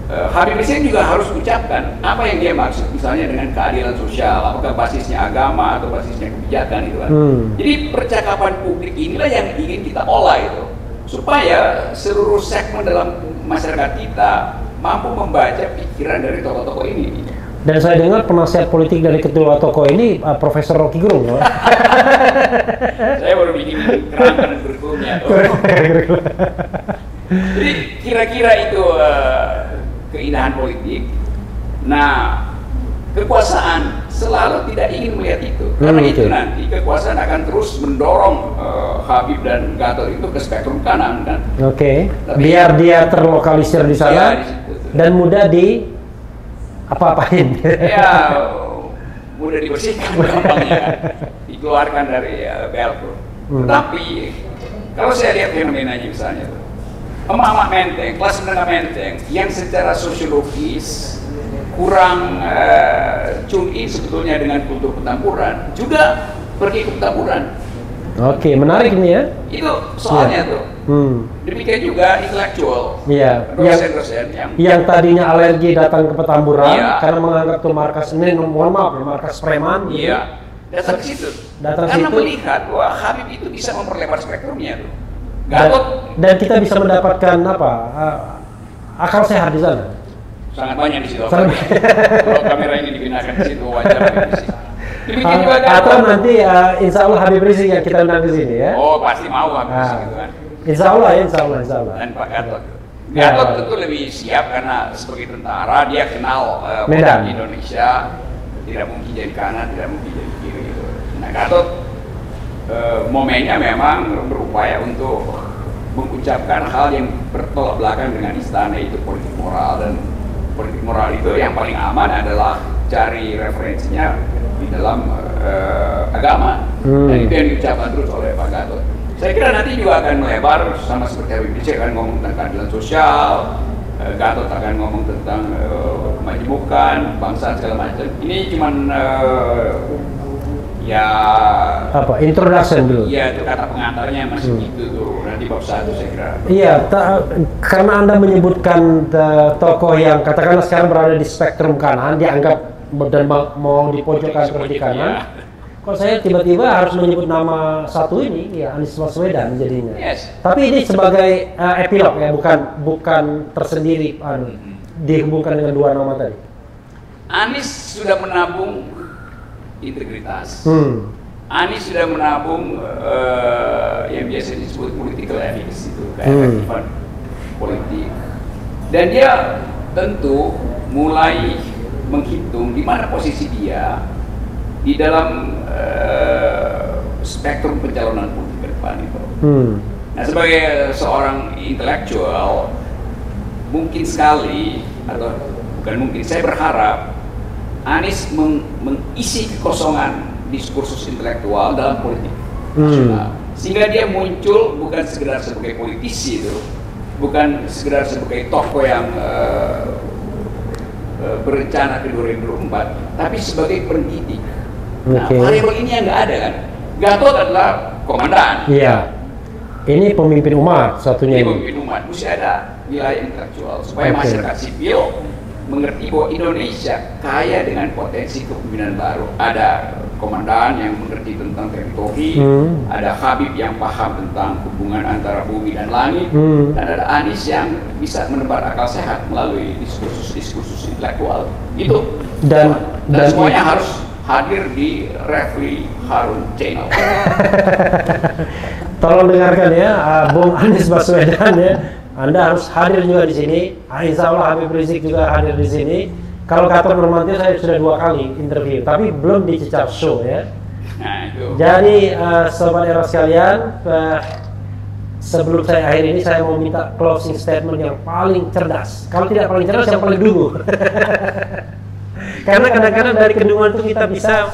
Habib Rizik juga harus ucapkan apa yang dia maksud, misalnya dengan keadilan sosial, apakah basisnya agama atau basisnya kebijakan itu kan. Jadi percakapan publik inilah yang ingin kita olah itu, supaya seluruh segmen dalam masyarakat kita mampu membaca pikiran dari tokoh-tokoh ini. Dan saya dengar penasihat politik dari kedua tokoh ini Profesor Rocky Gerung. Saya baru bikin kerangka dan kurikulumnya. Jadi kira-kira itu keindahan politik. Nah, kekuasaan selalu tidak ingin melihat itu, karena itu nanti kekuasaan akan terus mendorong Habib dan Gatot itu ke spektrum kanan kan. Biar dia terlokalisir di sana dan mudah di apa-apain. Ya, mudah dibersihkan gampangnya kan, dikeluarkan dari bell curve. Tapi kalau saya lihat fenomenanya misalnya tuh, emak-emak menteng, kelas menengah menteng yang secara sosiologis kurang tune in sebetulnya dengan kultur pertempuran, juga pergi ke pertempuran. Menarik ini ya. Itu soalnya tuh. Demikian juga intelektual. Dosen-dosen yang tadinya alergi datang ke Petamburan karena menganggap itu markas markas preman. Datang ke situ. Karena melihat bahwa Habib itu bisa memperlebar spektrumnya tuh. Gatot dan kita bisa mendapatkan akal sehat di sana. Sangat banyak di situ. Kalau kamera ini digunakan di situ, wawancara di situ. Atau nanti insya Allah Habib Rizik yang kita undang ke sini ya. Oh, pasti mau Habib Rizik gitu kan. Insya Allah. Dan Pak Gatot. Gatot tentu lebih siap karena sebagai tentara dia kenal Medan di Indonesia, tidak mungkin jadi kanan, tidak mungkin jadi kiri gitu. Nah, Gatot momennya memang berupaya untuk mengucapkan hal yang bertolak belakang dengan istana, itu politik moral, dan politik moral itu yang paling aman adalah cari referensinya di dalam agama. Dan itu yang diucapkan terus oleh Pak Gatot. Saya kira nanti juga akan melebar, sama seperti Habib Rizik akan ngomong tentang keadilan sosial, Gatot akan ngomong tentang kemajemukan, bangsa segala macam. Ini cuman introduction dulu. Iya, itu kata pengantarnya masih gitu tuh. Nanti bab 1 saya kira. Iya, karena Anda menyebutkan tokoh yang katakanlah sekarang berada di spektrum kanan, dianggap dan mau dipojokkan seperti kanan. Kok saya tiba-tiba harus menyebut nama satu ini, ya Anies Baswedan jadinya. Tapi ini sebagai epilog ya, bukan tersendiri dihubungkan dengan dua nama tadi. Anies sudah menabung integritas. Anies sudah menabung yang biasa disebut political ethics itu, keefektifan politik. Dan dia tentu mulai menghitung di mana posisi dia di dalam spektrum pencalonan politik ke depan itu. Nah, sebagai seorang intelektual, mungkin sekali, atau bukan mungkin, saya berharap Anies mengisi kekosongan diskursus intelektual dalam politik nasional, sehingga dia muncul bukan sekedar sebagai politisi itu, bukan sekedar sebagai tokoh yang berencana ke 2024, tapi sebagai pendidik. Nah, variabel ini yang nggak ada kan. Gatot adalah komandan. Iya. Ini pemimpin umat satunya. Ini pemimpin umat. Mesti ada wilayah intelektual supaya masyarakat sipil mengerti bahwa Indonesia kaya dengan potensi kepemimpinan baru. Ada komandan yang mengerti tentang teritori, ada Habib yang paham tentang hubungan antara bumi dan langit, dan ada Anies yang bisa menebar akal sehat melalui diskursus intelektual. Itu dan semuanya harus hadir di Refli Harun Channel. Tolong dengarkan ya, Bung Anies Baswedan ya. Anda harus hadir juga di sini. Insya Allah Habib Rizik juga hadir di sini. Kalau Gatot Nurmantio saya sudah 2 kali interview, tapi belum di Cecap Show ya. Nah, itu. Jadi sobat era sekalian, sebelum saya akhir ini saya mau minta closing statement yang paling cerdas. Kalau tidak paling cerdas, yang paling dungu. Karena kadang-kadang dari kedunguan itu kita bisa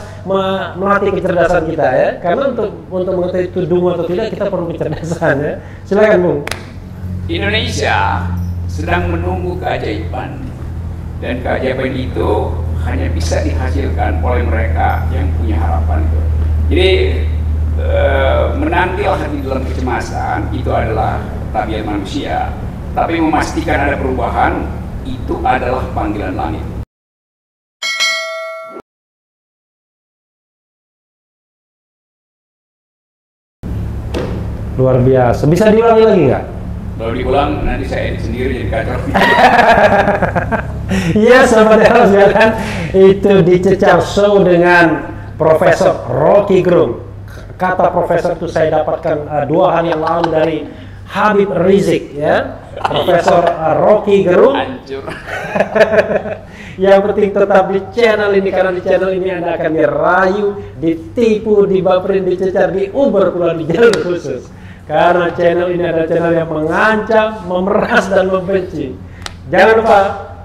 melatih kecerdasan kita ya. Karena untuk mengetahui itu dungu atau tidak, kita perlu kecerdasan ya. Silakan Bung. Indonesia sedang menunggu keajaiban, dan keajaiban itu hanya bisa dihasilkan oleh mereka yang punya harapan itu. Jadi menantil hati dalam kecemasan itu adalah tabiat manusia, tapi memastikan ada perubahan itu adalah panggilan langit. Luar biasa. Bisa diulangi lagi nggak? Kalau diulang nanti saya edit sendiri jadi kacau. Iya sobat era sekalian, itu di Cecap Show dengan Profesor Rocky Gerung. Kata profesor itu saya dapatkan 2 hari yang lalu dari Habib Rizik ya. Profesor Rocky Gerung. Yang penting tetap di channel ini, karena di channel ini Anda akan dirayu, ditipu, dibaperin, dicecar, diuber pula di jalur khusus. Karena channel ini adalah channel yang mengancam, memeras, dan membenci. Jangan lupa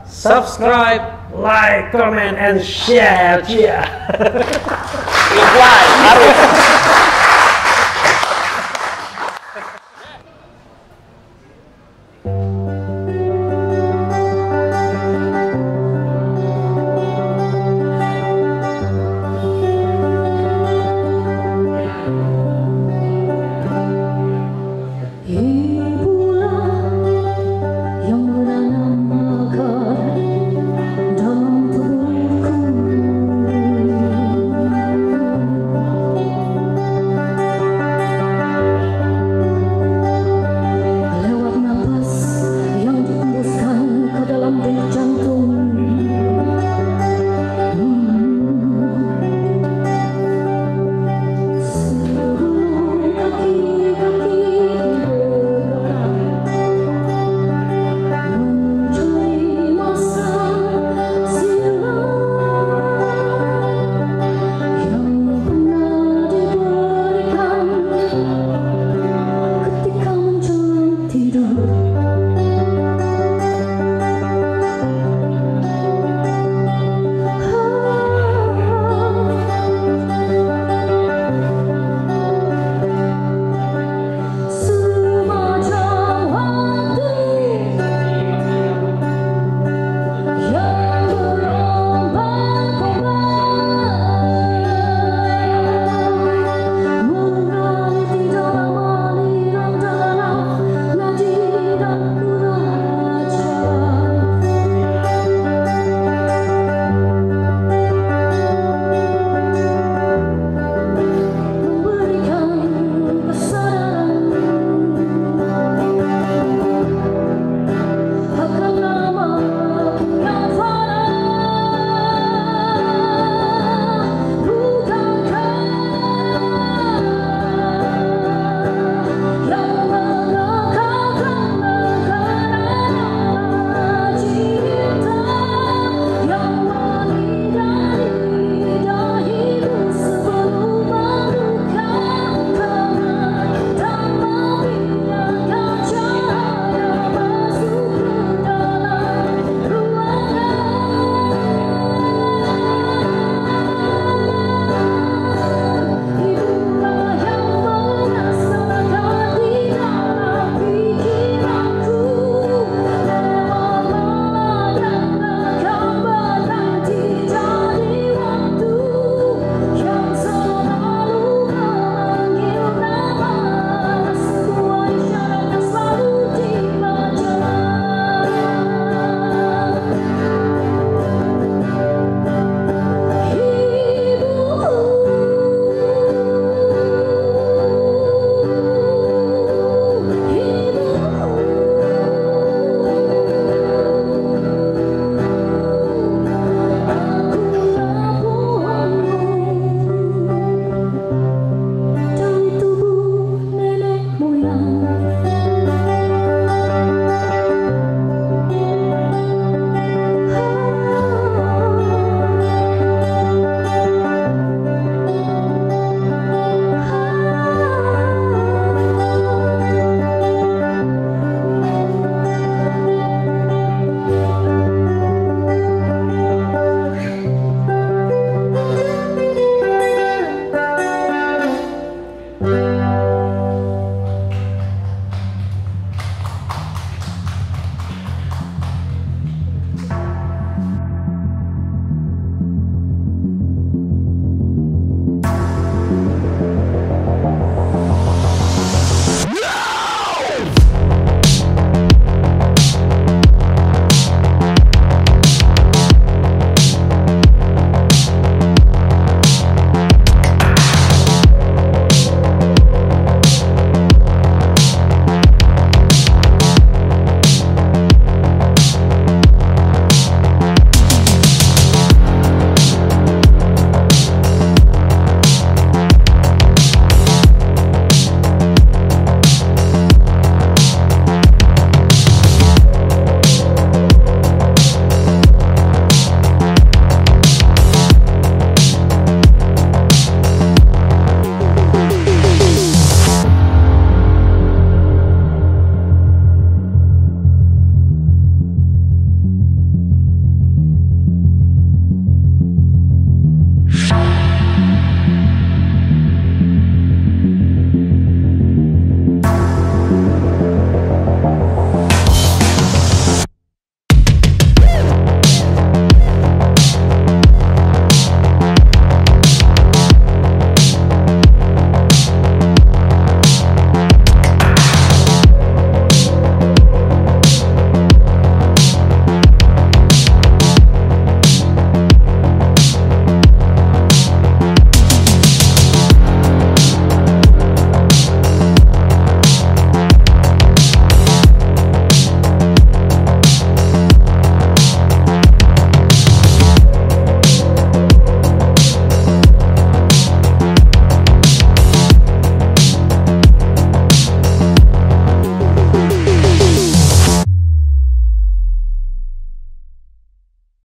subscribe, like, comment, and share. Harus.